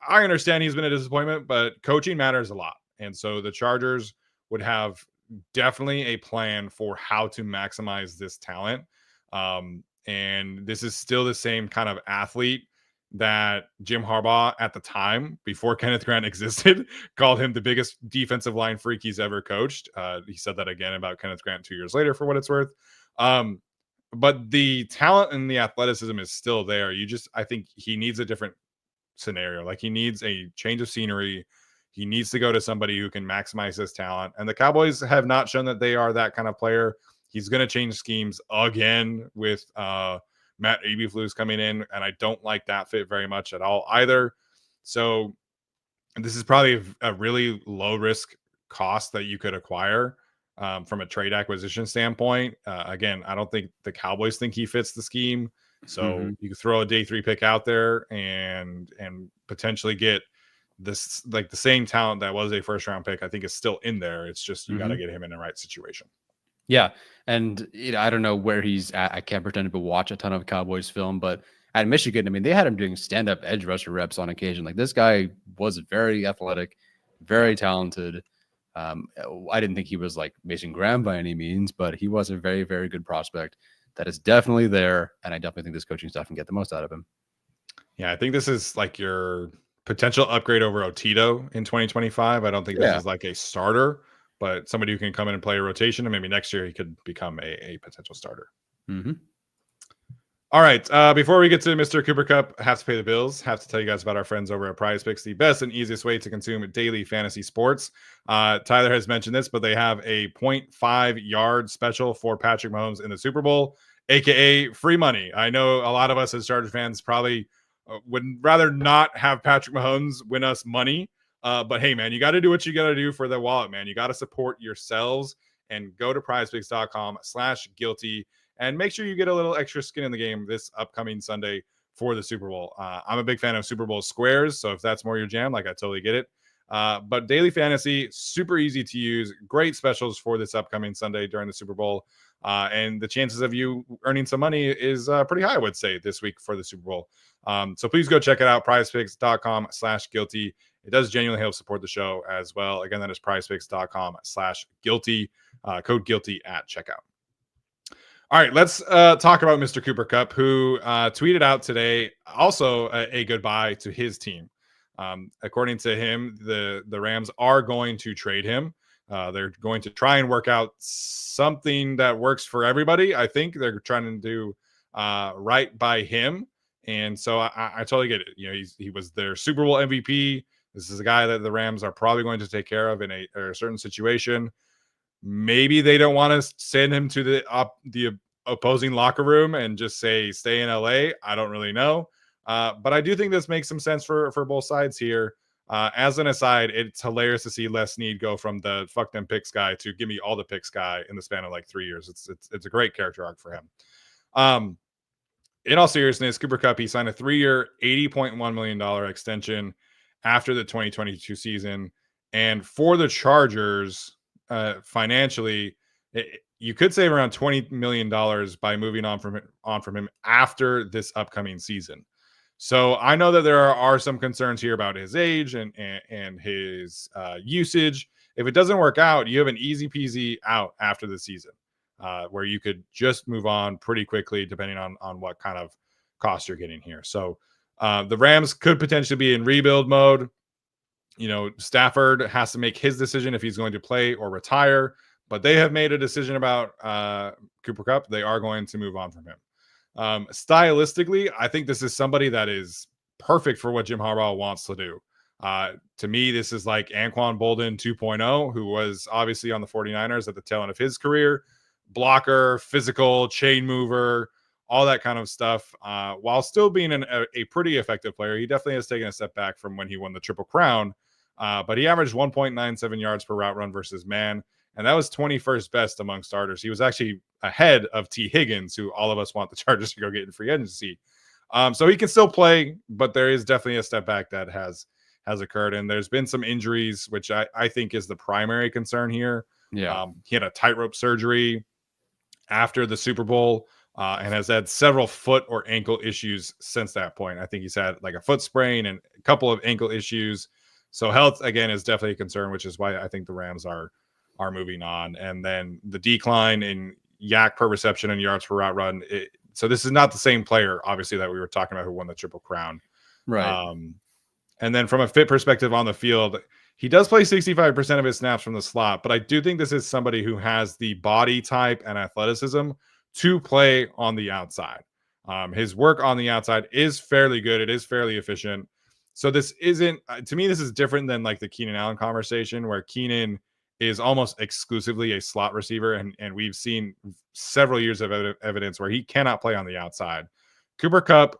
I understand he's been a disappointment, but coaching matters a lot. And so the Chargers would have definitely a plan for how to maximize this talent. And this is still the same kind of athlete that Jim Harbaugh at the time, before Kenneth Grant existed, called him the biggest defensive line freak he's ever coached. He said that again about Kenneth Grant 2 years later, for what it's worth. But the talent and the athleticism is still there. I think he needs a different scenario. Like, he needs a change of scenery. He needs to go to somebody who can maximize his talent. And the Cowboys have not shown that they are that kind of player. He's going to change schemes again with Matt Eberflus coming in, and I don't like that fit very much at all either. So this is probably a really low risk cost that you could acquire from a trade acquisition standpoint. Again, I don't think the Cowboys think he fits the scheme. So you can throw a day 3 pick out there and potentially get this, like the same talent that was a first round pick, I think is still in there. It's just, you got to get him in the right situation. Yeah. And I don't know where he's at. I can't pretend to watch a ton of Cowboys film, but at Michigan, I mean, they had him doing stand-up edge rusher reps on occasion. Like, this guy was very athletic, very talented. I didn't think he was like Mason Graham by any means, but he was a very, very good prospect that is definitely there. And I definitely think this coaching staff can get the most out of him. Yeah, I think this is like your potential upgrade over Otito in 2025. I don't think this is like a starter, but somebody who can come in and play a rotation, and maybe next year he could become a potential starter. All right. Before we get to Mr. Cooper Kupp, have to pay the bills. Have to tell you guys about our friends over at Prize Picks, the best and easiest way to consume daily fantasy sports. Tyler has mentioned this, but they have a 0.5 yard special for Patrick Mahomes in the Super Bowl, aka free money. I know a lot of us as Chargers fans probably would rather not have Patrick Mahomes win us money. But hey, man, you got to do what you got to do for the wallet, man. You got to support yourselves and go to prizepicks.com/guilty. And make sure you get a little extra skin in the game this upcoming Sunday for the Super Bowl. I'm a big fan of Super Bowl squares, so if that's more your jam, like I totally get it. But daily fantasy, super easy to use. Great specials for this upcoming Sunday during the Super Bowl. And the chances of you earning some money is pretty high, I would say, this week for the Super Bowl. So please go check it out, prizepicks.com/guilty. It does genuinely help support the show as well. Again, that is prizepicks.com/guilty, code guilty at checkout. All right, let's talk about Mr. Cooper Kupp, who tweeted out today also a goodbye to his team. According to him, the Rams are going to trade him. They're going to try and work out something that works for everybody. I think they're trying to do right by him. And so I totally get it. You know, he was their Super Bowl MVP. This is a guy that the Rams are probably going to take care of in a certain situation. Maybe they don't want to send him to the opposing locker room and just say, stay in LA. I don't really know. But I do think this makes some sense for both sides here. As an aside, it's hilarious to see Les Snead go from the fuck them picks guy to give me all the picks guy in the span of like 3 years. It's a great character arc for him. In all seriousness, Cooper Kupp, he signed a 3-year, $80.1 million extension after the 2022 season. And for the Chargers, financially, you could save around $20 million by moving on from him after this upcoming season. So I know that there are some concerns here about his age and his usage. If it doesn't work out, you have an easy peasy out after the season, where you could just move on pretty quickly, depending on what kind of cost you're getting here. So the Rams could potentially be in rebuild mode. You know, Stafford has to make his decision if he's going to play or retire, but they have made a decision about Cooper Kupp. They are going to move on from him. Stylistically, I think this is somebody that is perfect for what Jim Harbaugh wants to do. To me, this is like Anquan Boldin 2.0, who was obviously on the 49ers at the tail end of his career. Blocker, physical, chain mover, all that kind of stuff. While still being a pretty effective player, he definitely has taken a step back from when he won the Triple Crown. But he averaged 1.97 yards per route run versus man, and that was 21st best among starters. He was actually ahead of T. Higgins, who all of us want the Chargers to go get in free agency. So he can still play, but there is definitely a step back that has occurred. And there's been some injuries, which I think is the primary concern here. Yeah. He had a tightrope surgery after the Super Bowl and has had several foot or ankle issues since that point. I think he's had like a foot sprain and a couple of ankle issues. So health, again, is definitely a concern, which is why I think the Rams are moving on. And then the decline in yak per reception and yards per route run. So this is not the same player, obviously, that we were talking about who won the Triple Crown. Right. And then from a fit perspective on the field, he does play 65% of his snaps from the slot, but I do think this is somebody who has the body type and athleticism to play on the outside. His work on the outside is fairly good. It is fairly efficient. So this isn't, to me, this is different than like the Keenan Allen conversation, where Keenan is almost exclusively a slot receiver. And we've seen several years of evidence where he cannot play on the outside. Cooper Kupp,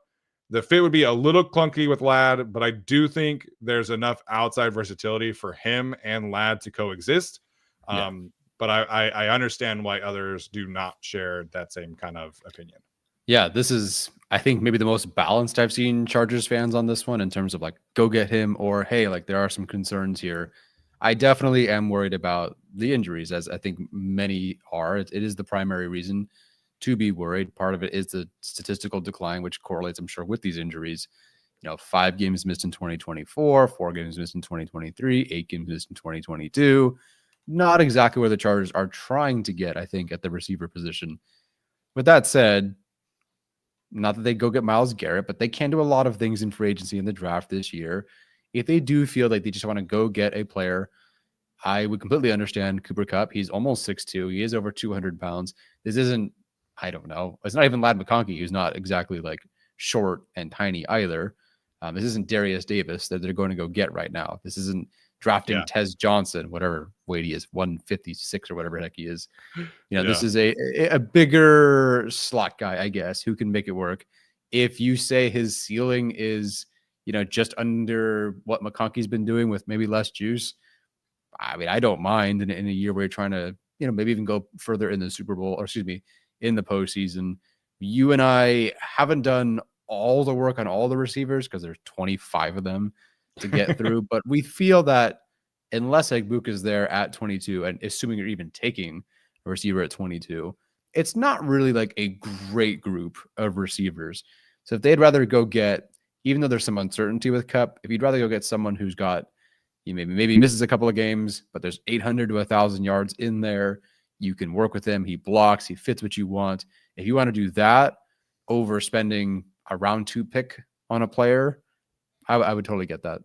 the fit would be a little clunky with Ladd, but I do think there's enough outside versatility for him and Ladd to coexist. Yeah. But I understand why others do not share that same kind of opinion. Yeah, this is, I think, maybe the most balanced I've seen Chargers fans on this one in terms of like, go get him, or hey, like there are some concerns here. I definitely am worried about the injuries, as I think many are. It is the primary reason to be worried. Part of it is the statistical decline, which correlates, I'm sure, with these injuries. 5 games missed in 2024, 4 games missed in 2023, 8 games missed in 2022. Not exactly where the Chargers are trying to get, I think, at the receiver position. With that said, not that they go get Myles Garrett, but they can do a lot of things in free agency in the draft this year. If they do feel like they just want to go get a player, I would completely understand Cooper Kupp. He's almost 6'2". He is over 200 pounds. This isn't I don't know. It's not even Ladd McConkey, who's not exactly like short and tiny either. This isn't Darius Davis that they're going to go get right now. This isn't drafting Tez Johnson, whatever weight he is, 156 or whatever heck he is. This is a bigger slot guy, I guess, who can make it work. If you say his ceiling is, just under what McConkey's been doing with maybe less juice, I mean, I don't mind in a year where you're trying to, maybe even go further in the Super Bowl, or excuse me, in the postseason. You and I haven't done all the work on all the receivers because there's 25 of them to get through. But we feel that unless Egbuka is there at 22, and assuming you're even taking a receiver at 22, it's not really like a great group of receivers. So if they'd rather go get, even though there's some uncertainty with Kupp, if you'd rather go get someone who's got, maybe misses a couple of games, but there's 800 to 1,000 yards in there, you can work with him. He blocks, he fits what you want. If you want to do that over spending a round 2 pick on a player, I would totally get that.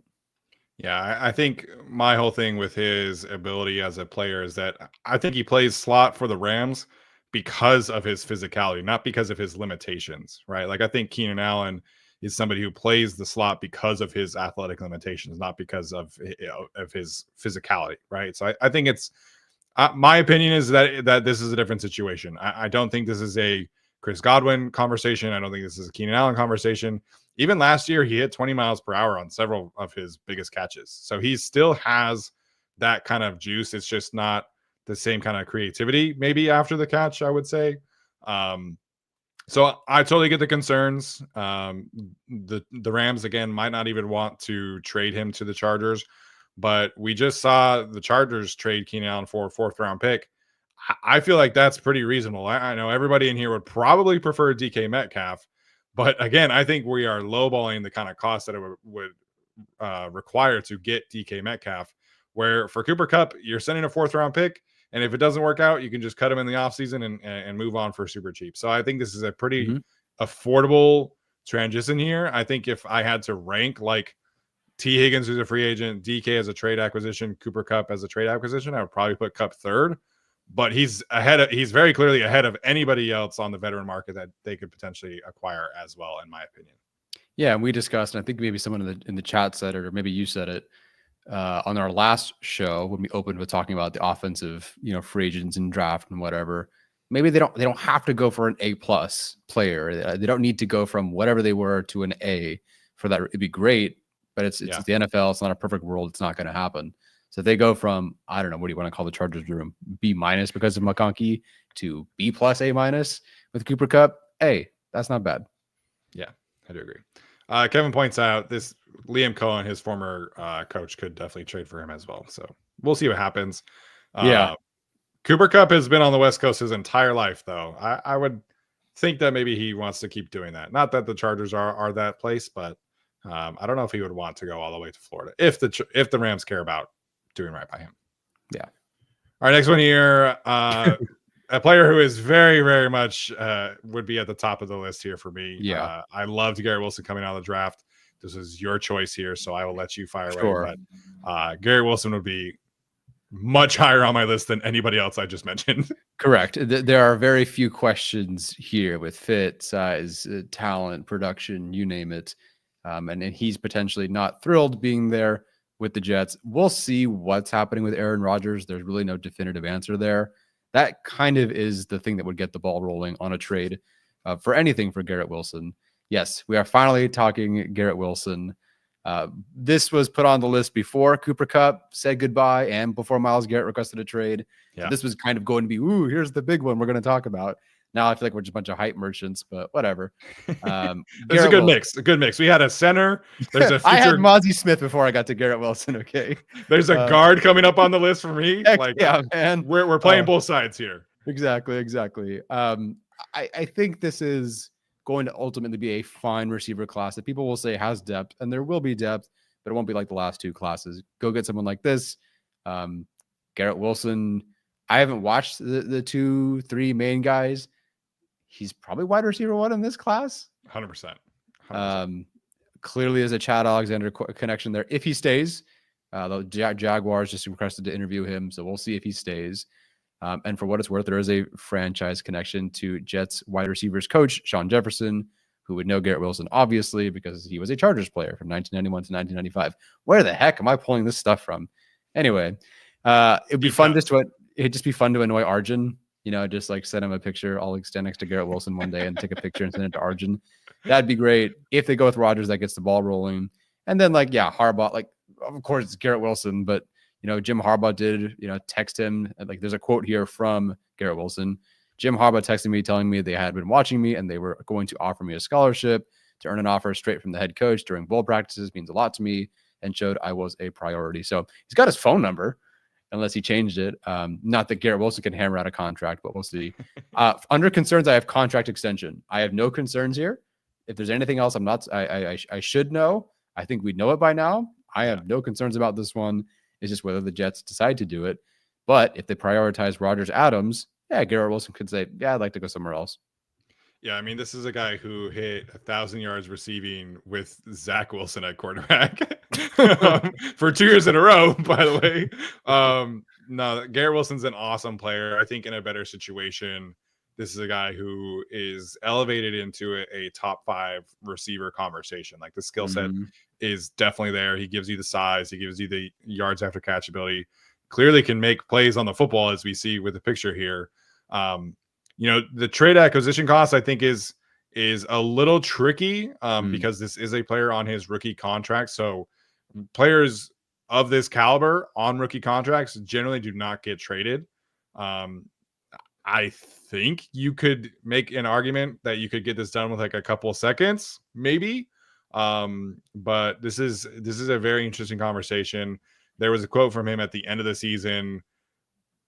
Yeah, I think my whole thing with his ability as a player is that I think he plays slot for the Rams because of his physicality, not because of his limitations, right? Like I think Keenan Allen is somebody who plays the slot because of his athletic limitations, not because of his physicality, right? So I think it's my opinion is that this is a different situation. I don't think this is a Chris Godwin conversation. I don't think this is a Keenan Allen conversation. Even last year, he hit 20 miles per hour on several of his biggest catches. So he still has that kind of juice. It's just not the same kind of creativity maybe after the catch, I would say. So I totally get the concerns. The Rams, again, might not even want to trade him to the Chargers. But we just saw the Chargers trade Keenan Allen for a 4th-round pick. I feel like that's pretty reasonable. I know everybody in here would probably prefer DK Metcalf, but again, I think we are lowballing the kind of cost that it would require to get DK Metcalf, where for Cooper Kupp, you're sending a 4th-round pick, and if it doesn't work out, you can just cut him in the offseason and move on for super cheap. So I think this is a pretty affordable transition here. I think if I had to rank like T. Higgins, who's a free agent, DK as a trade acquisition, Cooper Kupp as a trade acquisition, I would probably put Kupp 3rd. But he's very clearly ahead of anybody else on the veteran market that they could potentially acquire as well, in my opinion. Yeah, and we discussed, and I think maybe someone in the chat said it, or maybe you said it on our last show when we opened with talking about the offensive, free agents and draft and whatever. Maybe they don't have to go for an A+ player. They don't need to go from whatever they were to an A for that. It'd be great, but it's the NFL. It's not a perfect world. It's not going to happen. So they go from, I don't know, what do you want to call the Chargers room? B- because of McConkey to B+ A- with Cooper Kupp. Hey, that's not bad. Yeah, I do agree. Kevin points out this Liam Cohen, his former coach, could definitely trade for him as well. So we'll see what happens. Cooper Kupp has been on the West Coast his entire life, though. I would think that maybe he wants to keep doing that. Not that the Chargers are that place, but I don't know if he would want to go all the way to Florida if the Rams care about doing right by him. Yeah. Our next one here, a player who is very, very much would be at the top of the list here for me. Yeah. I loved Garrett Wilson coming out of the draft. This is your choice here, so I will let you fire away. But Garrett Wilson would be much higher on my list than anybody else I just mentioned. Correct. There are very few questions here with fit, size, talent, production, you name it. And he's potentially not thrilled being there with the Jets. We'll see what's happening with Aaron Rodgers. There's really no definitive answer there. That kind of is the thing that would get the ball rolling on a trade for anything for Garrett Wilson. Yes, we are finally talking Garrett Wilson. This was put on the list before Cooper Kupp said goodbye and before Myles Garrett requested a trade. Yeah. So this was kind of going to be, here's the big one we're going to talk about. Now I feel like we're just a bunch of hype merchants, but whatever. It's a good mix. A good mix. We had a center. There's a future... I had Mazi Smith before I got to Garrett Wilson. Okay. There's a guard coming up on the list for me. Yeah, man. We're playing both sides here. Exactly. I think this is going to ultimately be a fine receiver class that people will say has depth, and there will be depth, but it won't be like the last two classes. Go get someone like this. Garrett Wilson. I haven't watched the 2-3 main guys. He's probably wide receiver 1 in this class. 100%. Clearly there's a Chad Alexander connection there. If he stays, the Jaguars just requested to interview him, so we'll see if he stays. And for what it's worth, there is a franchise connection to Jets wide receivers coach Sean Jefferson, who would know Garrett Wilson, obviously, because he was a Chargers player from 1991 to 1995. Where the heck am I pulling this stuff from? Anyway, it'd be fun it'd just be fun to annoy Arjun. Just like send him a picture. I'll stand next to Garrett Wilson one day and take a picture and send it to Arjun. That'd be great. If they go with Rodgers, that gets the ball rolling. And then Harbaugh, of course it's Garrett Wilson, but Jim Harbaugh did, text him. Like there's a quote here from Garrett Wilson. Jim Harbaugh texted me telling me they had been watching me and they were going to offer me a scholarship. To earn an offer straight from the head coach during bowl practices means a lot to me and showed I was a priority. So he's got his phone number, unless he changed it. Not that Garrett Wilson can hammer out a contract, but we'll see. Under concerns, I have contract extension. I have no concerns here. If there's anything else I should know, I think we'd know it by now. I have no concerns about this one. It's just whether the Jets decide to do it. But if they prioritize Rodgers Adams, Garrett Wilson could say, I'd like to go somewhere else. Yeah, I mean, this is a guy who hit 1,000 yards receiving with Zach Wilson at quarterback for 2 years in a row, by the way. No, Garrett Wilson's an awesome player. I think in a better situation, this is a guy who is elevated into a top 5 receiver conversation. Like the skill set is definitely there. He gives you the size. He gives you the yards after catch ability. Clearly can make plays on the football, as we see with the picture here. The trade acquisition cost, I think, is a little tricky because this is a player on his rookie contract. So players of this caliber on rookie contracts generally do not get traded. I think you could make an argument that you could get this done with like a couple of seconds, maybe. But this is a very interesting conversation. There was a quote from him at the end of the season,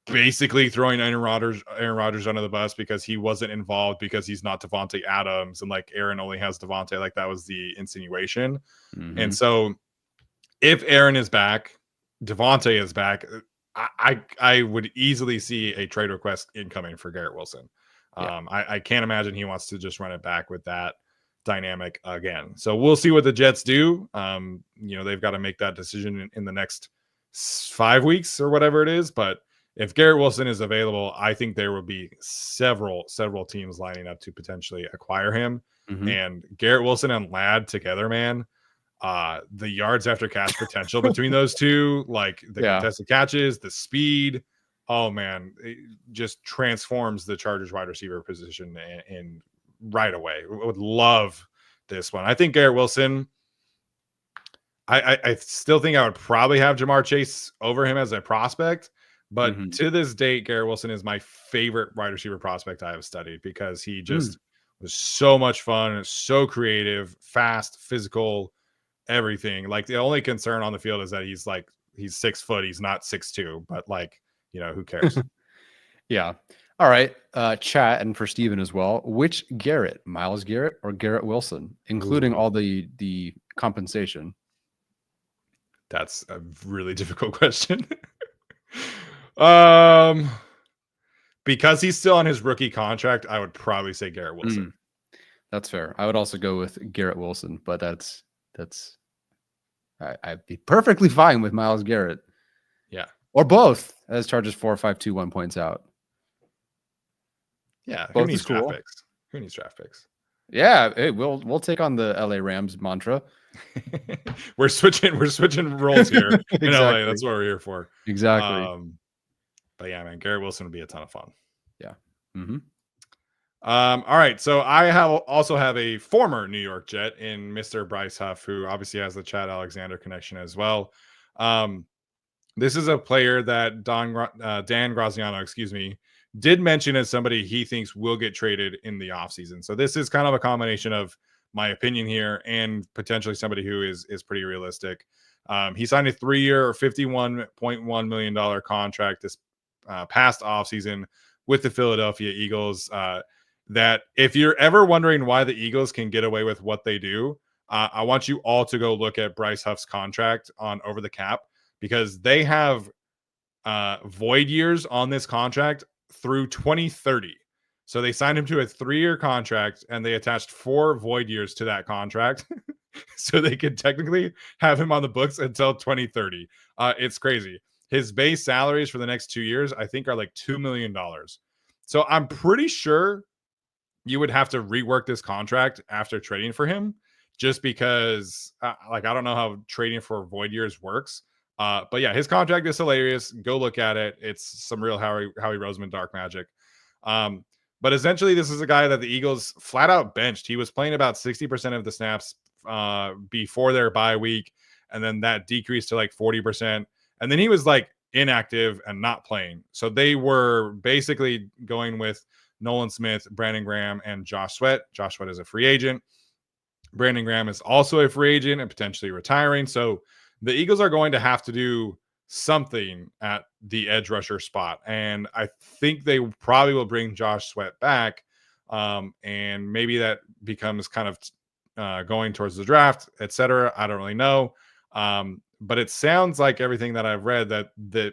basically throwing Aaron Rodgers under the bus because he wasn't involved because he's not Devontae Adams and like Aaron only has Devontae. Like that was the insinuation. And so if Aaron is back, Devontae is back, I would easily see a trade request incoming for Garrett Wilson. I can't imagine he wants to just run it back with that dynamic again. So we'll see what the Jets do. They've got to make that decision in the next 5 weeks or whatever it is. But if Garrett Wilson is available, I think there will be several teams lining up to potentially acquire him. And Garrett Wilson and Ladd together, man, the yards after catch potential between those two, like the contested catches, the speed, oh man, it just transforms the Chargers wide receiver position in right away. I would love this one. I think Garrett Wilson, I still think I would probably have Jamar Chase over him as a prospect. But to this date, Garrett Wilson is my favorite wide receiver prospect I have studied because he just was so much fun, so creative, fast, physical, everything. Like the only concern on the field is that he's 6 foot. He's not 6'2", but who cares? Yeah. All right. Chat and for Steven as well. Which Garrett, Myles Garrett or Garrett Wilson, including all the compensation? That's a really difficult question. Because he's still on his rookie contract, I would probably say Garrett Wilson. That's fair. I would also go with Garrett Wilson, but I'd be perfectly fine with Myles Garrett. Yeah. Or both, as Chargers 4521 points out. Yeah. Both Who needs cool. draft picks? Who needs draft picks? Yeah, hey, we'll take on the LA Rams mantra. We're switching roles here in LA. That's what we're here for. Exactly. But yeah, man, Garrett Wilson would be a ton of fun. Yeah. All right. So I also have a former New York Jet in Mr. Bryce Huff, who obviously has the Jaire Alexander connection as well. This is a player that Dan Graziano, did mention as somebody he thinks will get traded in the offseason. So this is kind of a combination of my opinion here and potentially somebody who is pretty realistic. He signed a 3-year, $51.1 million contract this past offseason with the Philadelphia Eagles. That if you're ever wondering why the Eagles can get away with what they do, I want you all to go look at Bryce Huff's contract on Over the Cap, because they have void years on this contract through 2030. So they signed him to a 3-year contract and they attached 4 void years to that contract. So they could technically have him on the books until 2030. It's crazy. his base salaries for the next 2 years, I think, are like $2 million. So I'm pretty sure you would have to rework this contract after trading for him, just because, I don't know how trading for void years works. But yeah, his contract is hilarious. Go look at it. It's some real Howie Roseman dark magic. But essentially, this is a guy that the Eagles flat out benched. He was playing about 60% of the snaps before their bye week, and then that decreased to like 40%. And then he was like inactive and not playing. So they were basically going with Nolan Smith, Brandon Graham, and Josh Sweat. Josh Sweat is a free agent. Brandon Graham is also a free agent and potentially retiring. So the Eagles are going to have to do something at the edge rusher spot. And I think they probably will bring Josh Sweat back. And maybe that becomes kind of going towards the draft, etc. I don't really know. But it sounds like everything that I've read that the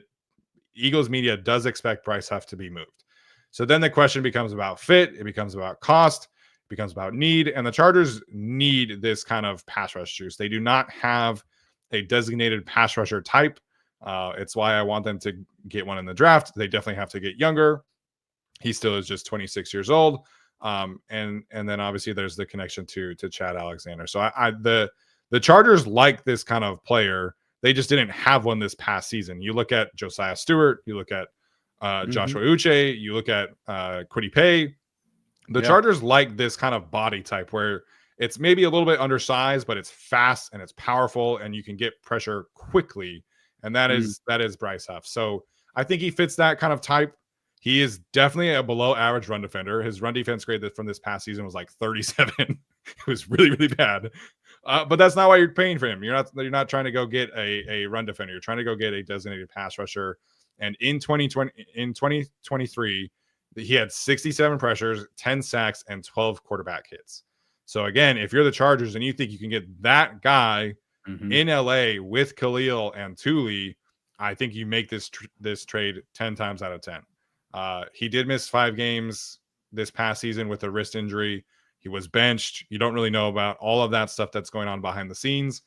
Eagles media does expect Bryce Huff to be moved. So then the question becomes about fit. It becomes about cost. It becomes about need. And the Chargers need this kind of pass rush juice. They do not have a designated pass rusher type. It's why I want them to get one in the draft. They definitely have to get younger. He still is just 26 years old. And then obviously there's the connection to Chad Alexander. So the Chargers like this kind of player. They just didn't have one this past season. You look at Josiah Stewart, you look at Joshua Uche, you look at Kwity Paye. The Chargers like this kind of body type where it's maybe a little bit undersized, but it's fast and it's powerful and you can get pressure quickly. And that is Bryce Huff. So I think he fits that kind of type. He is definitely a below average run defender. His run defense grade from this past season was like 37. It was really, really bad. But that's not why you're paying for him. You're not trying to go get a run defender. You're trying to go get a designated pass rusher. And in 2023, he had 67 pressures, 10 sacks, and 12 quarterback hits. So again, if you're the Chargers and you think you can get that guy in LA with Khalil and Thule, I think you make this trade 10 times out of 10. He did miss 5 games this past season with a wrist injury. He was benched. You don't really know about all of that stuff that's going on behind the scenes.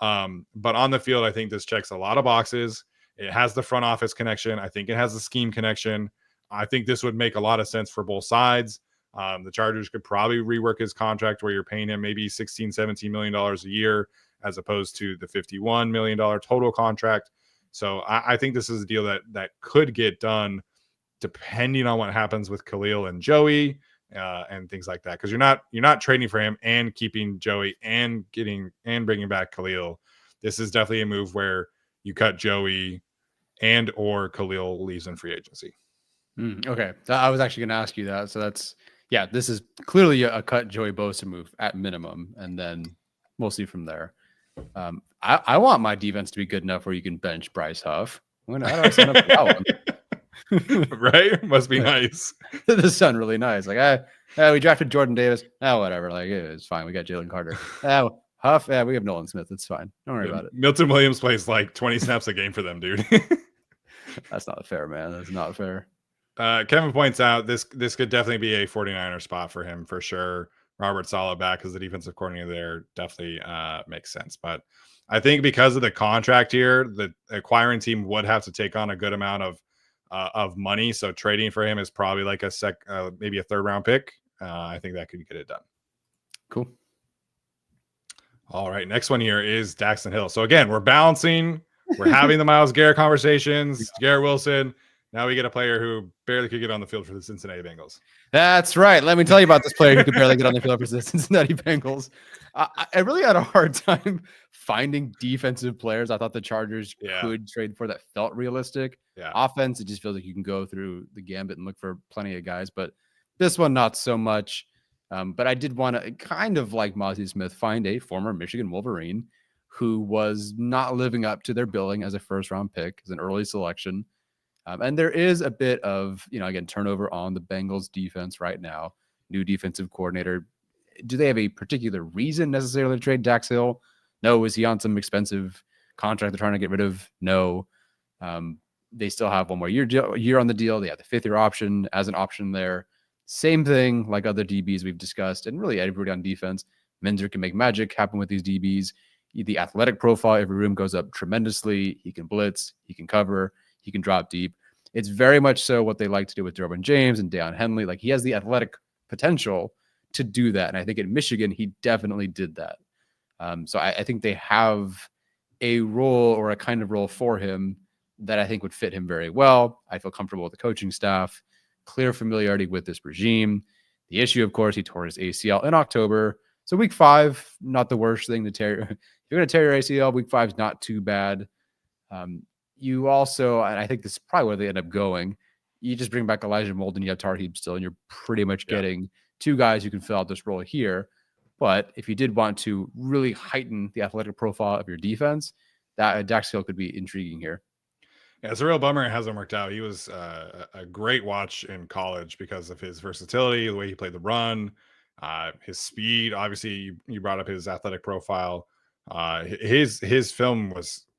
But on the field, I think this checks a lot of boxes. It has the front office connection. I think it has the scheme connection. I think this would make a lot of sense for both sides. The Chargers could probably rework his contract where you're paying him maybe $16, $17 million a year as opposed to the $51 million total contract. So I think this is a deal that could get done depending on what happens with Khalil and Joey and things like that. Because you're not trading for him and keeping Joey and bringing back Khalil. This is definitely a move where you cut Joey and or Khalil leaves in free agency. Okay. I was actually going to ask you that. So this is clearly a cut Joey Bosa move at minimum. And then we'll see from there. I want my defense to be good enough where you can bench Bryce Huff. How do I sign up for that one? Right? Must be nice. This sounds really nice. Like, we drafted Jordan Davis. Whatever. Like, it's fine. We got Jalen Carter. Huff. We have Nolan Smith. It's fine. Don't worry about it. Milton Williams plays like 20 snaps a game for them, dude. That's not fair, man. That's not fair. Kevin points out this could definitely be a 49er spot for him for sure. Robert Saleh back as the defensive coordinator there definitely makes sense. But I think because of the contract here, the acquiring team would have to take on a good amount of money. So trading for him is probably like maybe a 3rd round pick. I think that could get it done. Cool. All right. Next one here is Dax Hill. So again, we're balancing. We're having the Myles Garrett conversations. Garrett Wilson. Now we get a player who barely could get on the field for the Cincinnati Bengals. That's right. Let me tell you about this player who could barely get on the field for the Cincinnati Bengals. I really had a hard time finding defensive players I thought the Chargers could trade for that felt realistic. Yeah. Offense, it just feels like you can go through the gambit and look for plenty of guys, but this one, not so much. But I did want to, kind of like Mazi Smith, find a former Michigan Wolverine who was not living up to their billing as a 1st-round pick, as an early selection. And there is a bit of, again, turnover on the Bengals defense right now. New defensive coordinator. Do they have a particular reason necessarily to trade Dax Hill? No. Is he on some expensive contract they're trying to get rid of? No. They still have one more year on the deal. They have the 5th-year option as an option there. Same thing like other DBs we've discussed, and really everybody on defense. Menzer can make magic happen with these DBs. The athletic profile, every room goes up tremendously. He can blitz, he can cover, he can drop deep. It's very much so what they like to do with Derwin James and Deion Henley. Like, he has the athletic potential to do that. And I think in Michigan, he definitely did that. So I think they have a role or a kind of role for him that I think would fit him very well. I feel comfortable with the coaching staff, clear familiarity with this regime. The issue, of course, he tore his ACL in October. So week 5, not the worst thing to tear. If you're going to tear your ACL, week 5 is not too bad. You also, and I think this is probably where they end up going, you just bring back Elijah Molden, you have Tarheeb still, and you're pretty much getting 2 guys who can fill out this role here. But if you did want to really heighten the athletic profile of your defense, that Dax Hill could be intriguing here. Yeah, it's a real bummer it hasn't worked out. He was a great watch in college because of his versatility, the way he played the run, his speed. Obviously, you brought up his athletic profile. His film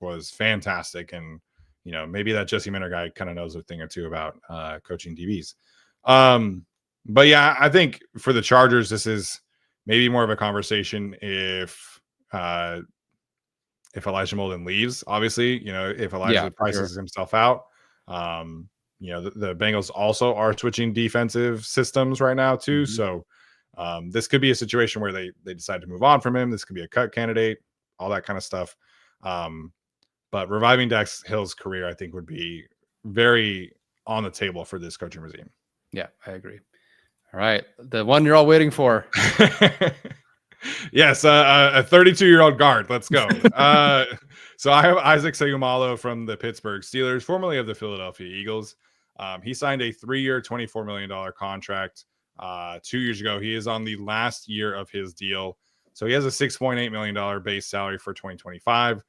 was fantastic, and maybe that Jesse Minter guy kind of knows a thing or two about coaching DBs. But yeah, I think for the Chargers, this is maybe more of a conversation if Elijah Molden leaves. Obviously, if Elijah prices himself out. The Bengals also are switching defensive systems right now too. So this could be a situation where they decide to move on from him. This could be a cut candidate, all that kind of stuff. But reviving Dax Hill's career, I think, would be very on the table for this coaching regime. Yeah, I agree. All right. The one you're all waiting for. Yes, a 32-year-old guard. Let's go. So I have Isaac Seumalo from the Pittsburgh Steelers, formerly of the Philadelphia Eagles. He signed a 3-year, $24 million contract 2 years ago. He is on the last year of his deal. So he has a $6.8 million base salary for 2025.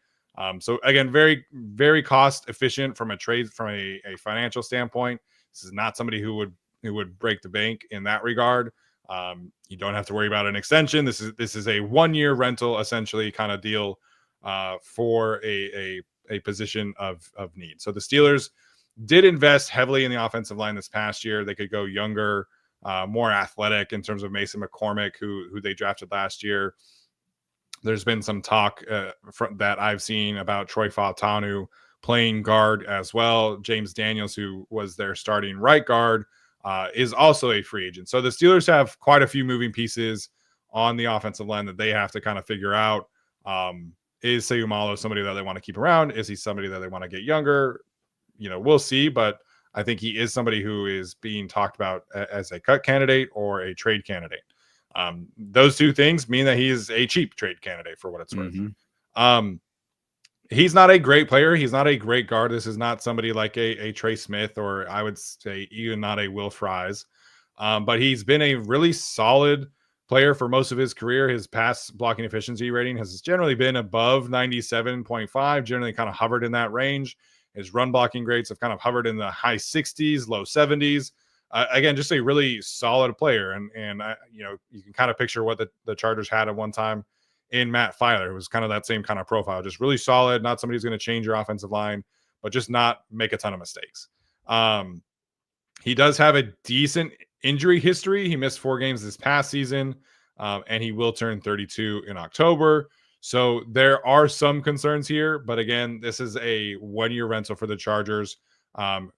So again, very, very cost efficient from a financial standpoint. This is not somebody who would break the bank in that regard. You don't have to worry about an extension. This is a 1-year rental essentially kind of deal for a position of need. So the Steelers did invest heavily in the offensive line this past year. They could go younger, more athletic in terms of Mason McCormick, who they drafted last year. There's been some talk that I've seen about Troy Fautanu playing guard as well. James Daniels, who was their starting right guard, is also a free agent. So the Steelers have quite a few moving pieces on the offensive line that they have to kind of figure out. Is Seumalo somebody that they want to keep around? Is he somebody that they want to get younger? We'll see, but I think he is somebody who is being talked about as a cut candidate or a trade candidate. Those two things mean that he is a cheap trade candidate for what it's worth. He's not a great player. He's not a great guard. This is not somebody like a Trey Smith, or I would say even not a Will Fries. But he's been a really solid player for most of his career. His pass blocking efficiency rating has generally been above 97.5, generally kind of hovered in that range. His run blocking grades have kind of hovered in the high 60s, low 70s. Again, just a really solid player. And you can kind of picture what the Chargers had at one time in Matt Filer. It was kind of that same kind of profile, just really solid, not somebody who's going to change your offensive line, but just not make a ton of mistakes. He does have a decent injury history. He missed 4 games this past season, and he will turn 32 in October. So there are some concerns here, but again, this is a 1-year rental for the Chargers,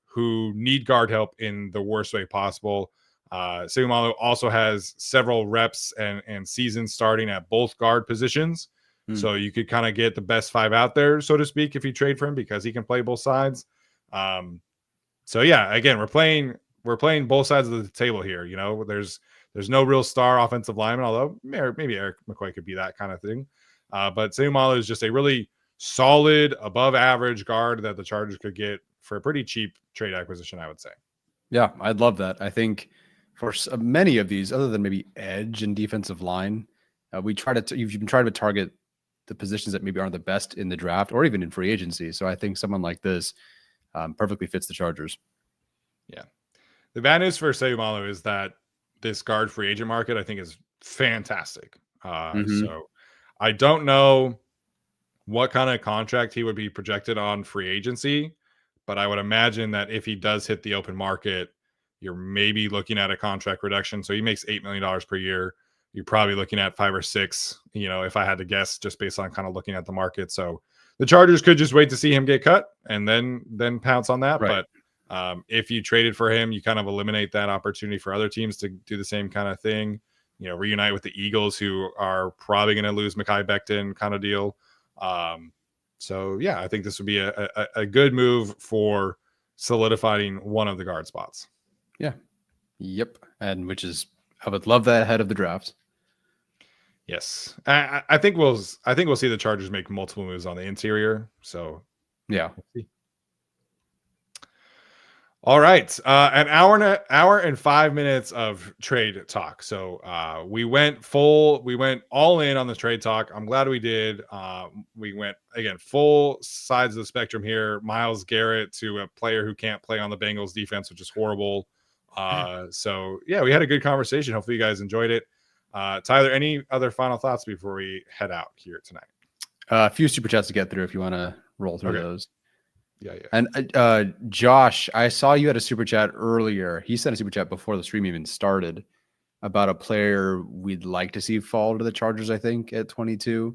who need guard help in the worst way possible. Seumalo also has several reps and seasons starting at both guard positions. So you could kind of get the best 5 out there, so to speak, if you trade for him, because he can play both sides. So yeah, again, we're playing both sides of the table here. There's no real star offensive lineman, although maybe Erik McCoy could be that kind of thing. But Seumalo is just a really solid, above average guard that the Chargers could get for a pretty cheap trade acquisition, I would say. Yeah, I'd love that. I think for many of these, other than maybe edge and defensive line, you've been trying to target the positions that maybe aren't the best in the draft or even in free agency. So I think someone like this perfectly fits the Chargers. Yeah. The bad news for Seumalo is that this guard free agent market, I think, is fantastic. So I don't know what kind of contract he would be projected on free agency, but I would imagine that if he does hit the open market, you're maybe looking at a contract reduction. So he makes $8 million per year. you're probably looking at 5 or 6, if I had to guess, just based on kind of looking at the market. So the Chargers could just wait to see him get cut and then pounce on that. Right. But if you traded for him, you kind of eliminate that opportunity for other teams to do the same kind of thing. Reunite with the Eagles, who are probably going to lose Mekhi Becton kind of deal. So yeah, I think this would be a good move for solidifying one of the guard spots. Yeah. Yep. And I would love that ahead of the draft. Yes. I think we'll see the Chargers make multiple moves on the interior. So yeah. We'll see. All right. An hour and 5 minutes of trade talk. So we went all in on the trade talk. I'm glad we did. We went, again, full sides of the spectrum here. Myles Garrett to a player who can't play on the Bengals defense, which is horrible. So yeah, we had a good conversation. Hopefully you guys enjoyed it. Tyler, any other final thoughts before we head out here tonight? A few super chats to get through if you want to roll through those. Yeah. And Josh, I saw you had a super chat earlier. He sent a super chat before the stream even started about a player we'd like to see fall to the Chargers, I think, at 22.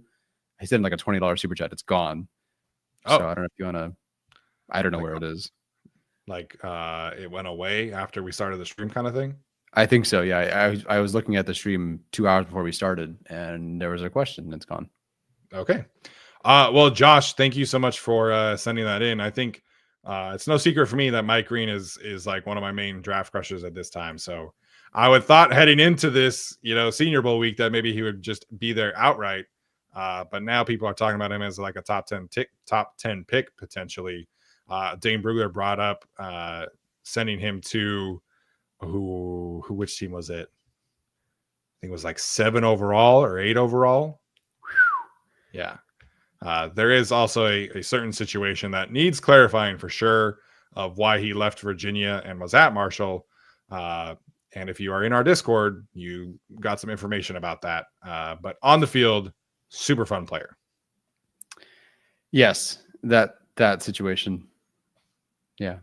He sent like a $20 super chat. It's gone. So I don't know if you want to, I don't know where it is. Like it went away after we started the stream kind of thing? I think so. Yeah. I was looking at the stream 2 hours before we started and there was a question and it's gone. Okay. Well, Josh, thank you so much for sending that in. I think it's no secret for me that Mike Green is like one of my main draft crushes at this time. So I would thought heading into this, Senior Bowl week that maybe he would just be there outright. But now people are talking about him as like a top 10 pick potentially. Dane Brugler brought up sending him to which team was it? I think it was like 7 overall or 8 overall. Yeah. There is also a certain situation that needs clarifying for sure of why he left Virginia and was at Marshall. And if you are in our Discord, you got some information about that. But on the field, super fun player. Yes, that situation. Yeah.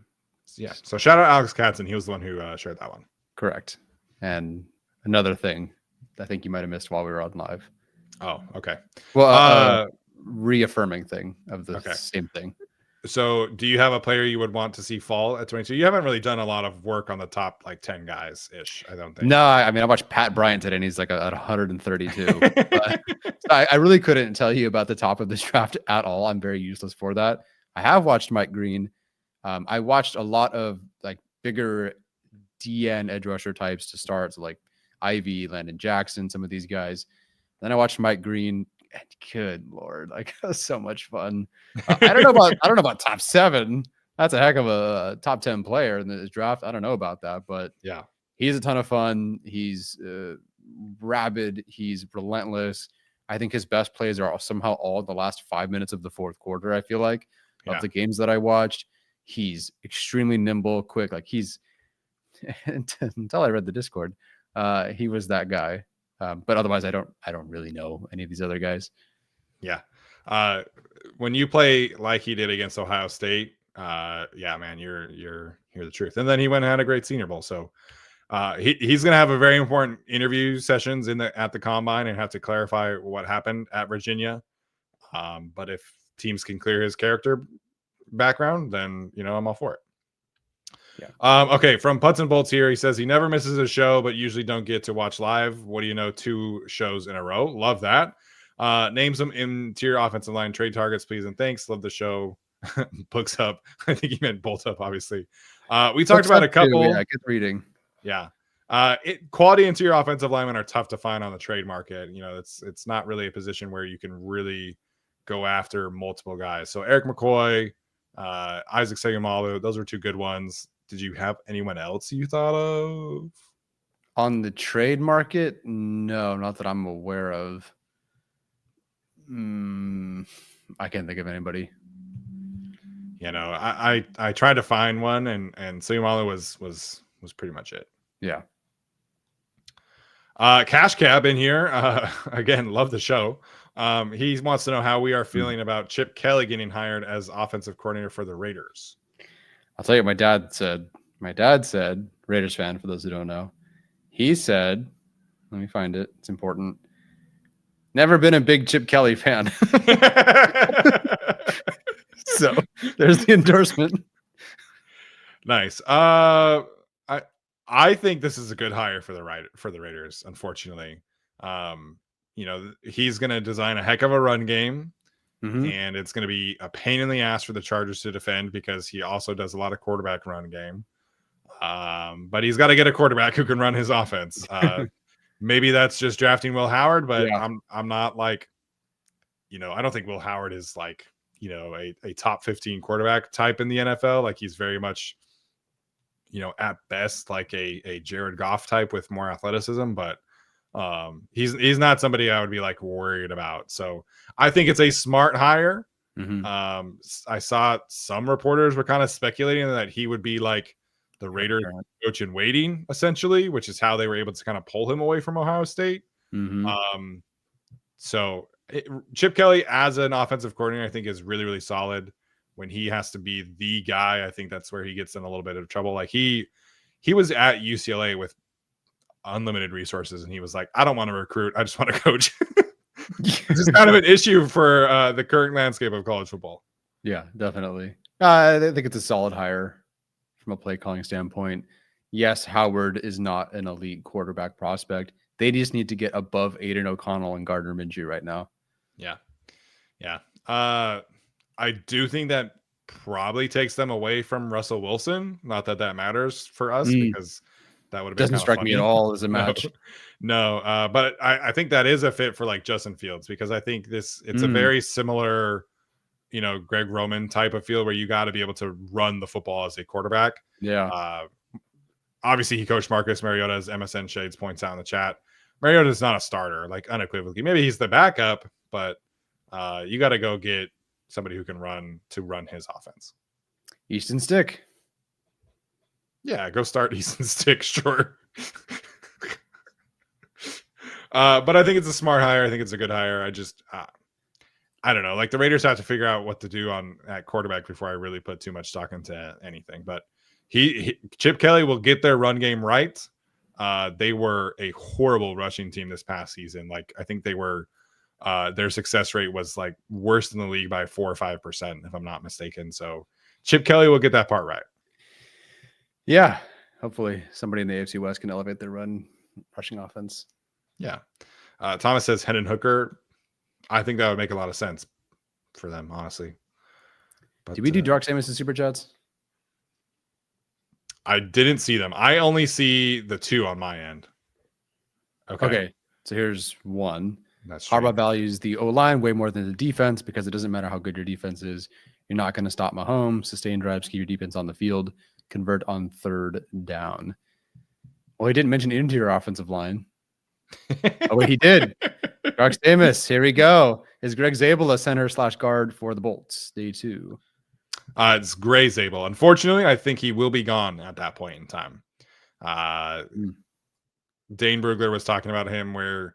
Yeah. So shout out Alex Katzen. He was the one who shared that one. Correct. And another thing I think you might have missed while we were on live. Oh, okay. Well, reaffirming thing of the same thing. So do you have a player you would want to see fall at 22? You haven't really done a lot of work on the top like 10 guys ish, I don't think. No, I mean, I watched Pat Bryant today and he's like at 132. But I really couldn't tell you about the top of this draft at all. I'm very useless for that. I have watched Mike Green. I watched a lot of like bigger DN edge rusher types to start. So like Ivy, Landon Jackson, some of these guys. Then I watched Mike Green. And good Lord, like that was so much fun. I don't know about top 7. That's a heck of a top 10 player in this draft. I don't know about that, but yeah, he's a ton of fun. He's rabid. He's relentless. I think his best plays are somehow all in the last 5 minutes of the fourth quarter. I feel like of the games that I watched, he's extremely nimble, quick. Like he's until I read the Discord, he was that guy. But otherwise, I don't really know any of these other guys. Yeah. When you play like he did against Ohio State, yeah, man, you're the truth. And then he went and had a great Senior Bowl. So he's going to have a very important interview sessions at the combine and have to clarify what happened at Virginia. But if teams can clear his character background, then I'm all for it. Yeah. Okay, from Putts and Bolts here, he says he never misses a show, but usually don't get to watch live. What do you know? 2 shows in a row. Love that. Name some interior offensive line trade targets, please, and thanks. Love the show. Books up. I think he meant bolt up, obviously. We talked about a couple. Yeah, good reading. Yeah. Quality interior offensive linemen are tough to find on the trade market. It's not really a position where you can really go after multiple guys. So Erik McCoy, Isaac Seumalo, those were 2 good ones. Did you have anyone else you thought of? On the trade market? No, not that I'm aware of. I can't think of anybody. I tried to find one, and Seumalo was pretty much it. Yeah. Cash Cab in here. Again, love the show. He wants to know how we are feeling about Chip Kelly getting hired as offensive coordinator for the Raiders. I'll tell you what my dad said. My dad said, Raiders fan, for those who don't know, he said Let me find it. It's important. Never been a big Chip Kelly fan. So there's the endorsement. Nice. I think this is a good hire for the Raiders, unfortunately. He's going to design a heck of a run game, and it's going to be a pain in the ass for the Chargers to defend because he also does a lot of quarterback run game. But he's got to get a quarterback who can run his offense. Maybe that's just drafting Will Howard, but yeah. I'm not like, I don't think Will Howard is like, a top 15 quarterback type in the NFL. Like he's very much, at best like a Jared Goff type with more athleticism, but he's not somebody I would be like worried about. So I think it's a smart hire. I saw some reporters were kind of speculating that he would be like the Raiders coach in waiting, essentially, which is how they were able to kind of pull him away from Ohio State. Chip Kelly as an offensive coordinator, I think is really, really solid. When he has to be the guy, I think that's where he gets in a little bit of trouble. Like he was at UCLA with unlimited resources, and he was like, I don't want to recruit, I just want to coach. This is kind of an issue for the current landscape of college football. Yeah, definitely. I think it's a solid hire from a play calling standpoint. Yes, Howard is not an elite quarterback prospect. They just need to get above Aiden O'Connell and Gardner Minshew right now. Yeah. I do think that probably takes them away from Russell Wilson. Not that that matters for us because that would have been doesn't strike me at all as a match. No, but I think that is a fit for like Justin Fields because I think it's a very similar, Greg Roman type of field where you got to be able to run the football as a quarterback. Yeah. Obviously, he coached Marcus Mariota, as MSN Shades points out in the chat. Mariota is not a starter, like unequivocally. Maybe he's the backup, but you got to go get somebody who can run his offense. Easton Stick. Yeah, go start Easton Stick, sure. But I think it's a smart hire. I think it's a good hire. I don't know. Like the Raiders have to figure out what to do at quarterback before I really put too much stock into anything. But Chip Kelly will get their run game right. They were a horrible rushing team this past season. Like I think they were. Their success rate was like worse than the league by 4 or 5%, if I'm not mistaken. So Chip Kelly will get that part right. Yeah. Hopefully somebody in the AFC West can elevate their rushing offense. Yeah. Thomas says Hendon Hooker. I think that would make a lot of sense for them, honestly. But, did we do Dark Samus and Super Chats? I didn't see them. I only see the two on my end. Okay. So here's one. That's true. Harbaugh values the O-line way more than the defense because it doesn't matter how good your defense is. You're not going to stop Mahomes, sustain drives, keep your defense on the field, convert on third down. Well, he didn't mention interior offensive line. Oh, wait, he did. Dark Samus, here we go. Is Greg Zabel a center/guard for the Bolts? Day 2. It's Gray Zabel. Unfortunately, I think he will be gone at that point in time. Dane Brugler was talking about him where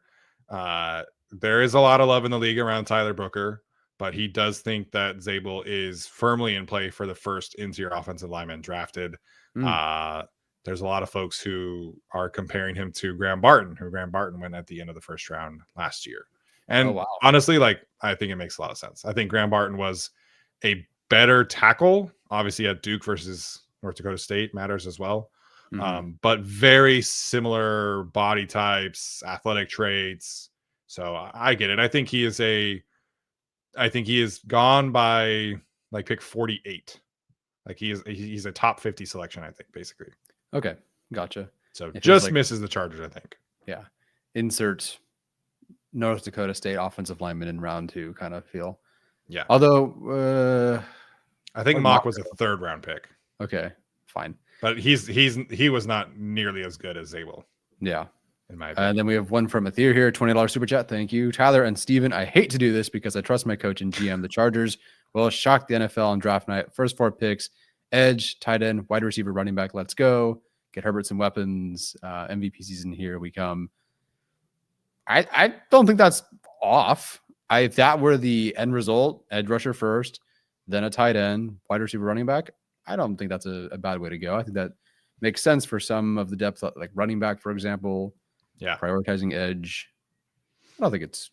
there is a lot of love in the league around Tyler Booker, but he does think that Zabel is firmly in play for the first interior offensive lineman drafted. There's a lot of folks who are comparing him to Graham Barton, who Graham Barton went at the end of the first round last year. And honestly, like I think it makes a lot of sense. I think Graham Barton was a better tackle. Obviously, at Duke versus North Dakota State matters as well. But very similar body types, athletic traits. So I get it. I think he is gone by like pick 48. Like he's a top 50 selection, I think, basically. Okay. Gotcha. So just misses the Chargers, I think. Yeah. Insert North Dakota State offensive lineman in round 2 kind of feel. Yeah. Although I think Mock was a 3rd round pick. Okay. Fine. But he was not nearly as good as Zabel. Yeah. In my opinion. And then we have one from Athir here, $20 super chat. Thank you. Tyler and Steven, I hate to do this because I trust my coach and GM. The Chargers will shock the NFL on draft night. First 4 picks, edge, tight end, wide receiver, running back. Let's go. Get Herbert some weapons. MVP season, here we come. I don't think that's off. If that were the end result, edge rusher first, then a tight end, wide receiver, running back, I don't think that's a bad way to go. I think that makes sense for some of the depth, like running back, for example. Yeah. Prioritizing edge. I don't think it's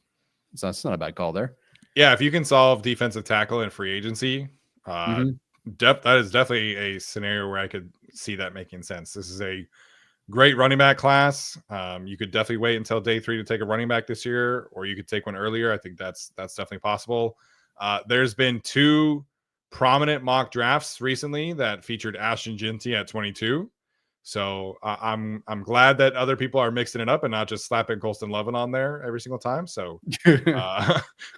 not a bad call there. Yeah, if you can solve defensive tackle in free agency, that is definitely a scenario where I could see that making sense. This is a great running back class. You could definitely wait until day 3 to take a running back this year, or you could take one earlier. I think that's definitely possible. There's been 2 prominent mock drafts recently that featured Ashton Jinty at 22. So I'm glad that other people are mixing it up and not just slapping Colston Lovin on there every single time. So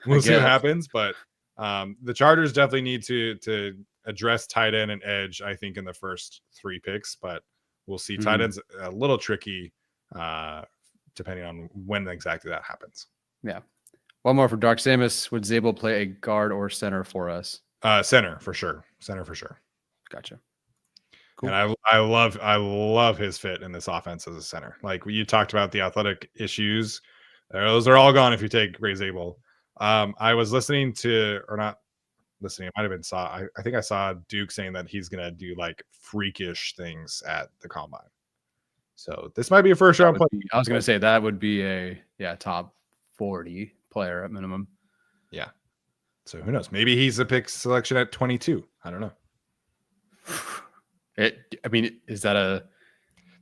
we'll see what happens. But the Chargers definitely need to address tight end and edge, I think, in the first 3 picks. But we'll see. Tight end's a little tricky depending on when exactly that happens. Yeah. One more for Dark Samus. Would Zabel play a guard or center for us? Center for sure. Gotcha. Cool. And I love his fit in this offense as a center. Like you talked about the athletic issues, those are all gone if you take Ray Zabel. I was listening to, or not listening, it might have been I think I saw Duke saying that he's gonna do like freakish things at the combine. So this might be a first round play. I was gonna say that would be a top 40 player at minimum. Yeah. So who knows? Maybe he's a pick selection at 22. I don't know. Is that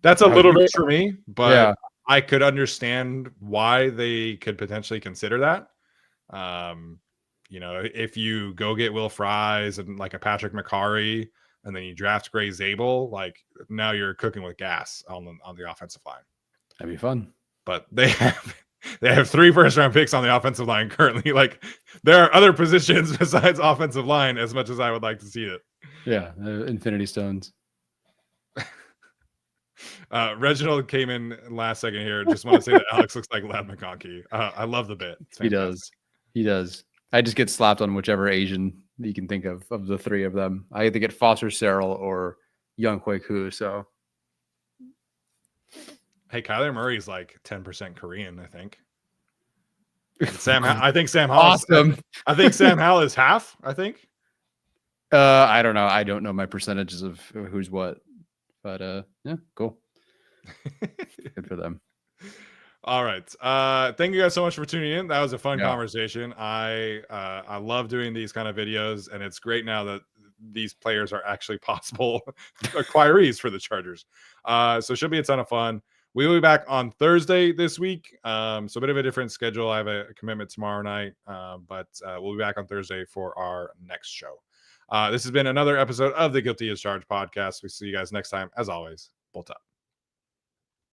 that's a little rich for me, but yeah. I could understand why they could potentially consider that. If you go get Will Fries and like a Patrick McCarry, and then you draft Gray Zabel, like now you're cooking with gas on the offensive line. That'd be fun. But they have 3 first-round picks on the offensive line currently. Like there are other positions besides offensive line, as much as I would like to see it. Yeah, Infinity Stones. Reginald came in last second here. Just want to say that Alex looks like Lad McConkey. I love the bit. He does. I just get slapped on whichever Asian you can think of the 3 of them. I either get Foster Serrell or Young Kwek Hu. So, hey, Kyler Murray's like 10% Korean, I think. I think Sam Howell. Awesome. I think Sam Howell is half. I think. I don't know. I don't know my percentages of who's what. But yeah, cool. Good for them. All right. Thank you guys so much for tuning in. That was a fun conversation. I love doing these kind of videos, and it's great now that these players are actually possible acquirees for the Chargers. So it should be a ton of fun. We will be back on Thursday this week. So a bit of a different schedule. I have a commitment tomorrow night, but we'll be back on Thursday for our next show. This has been another episode of the Guilty as Charged podcast. We see you guys next time. As always, bolt up.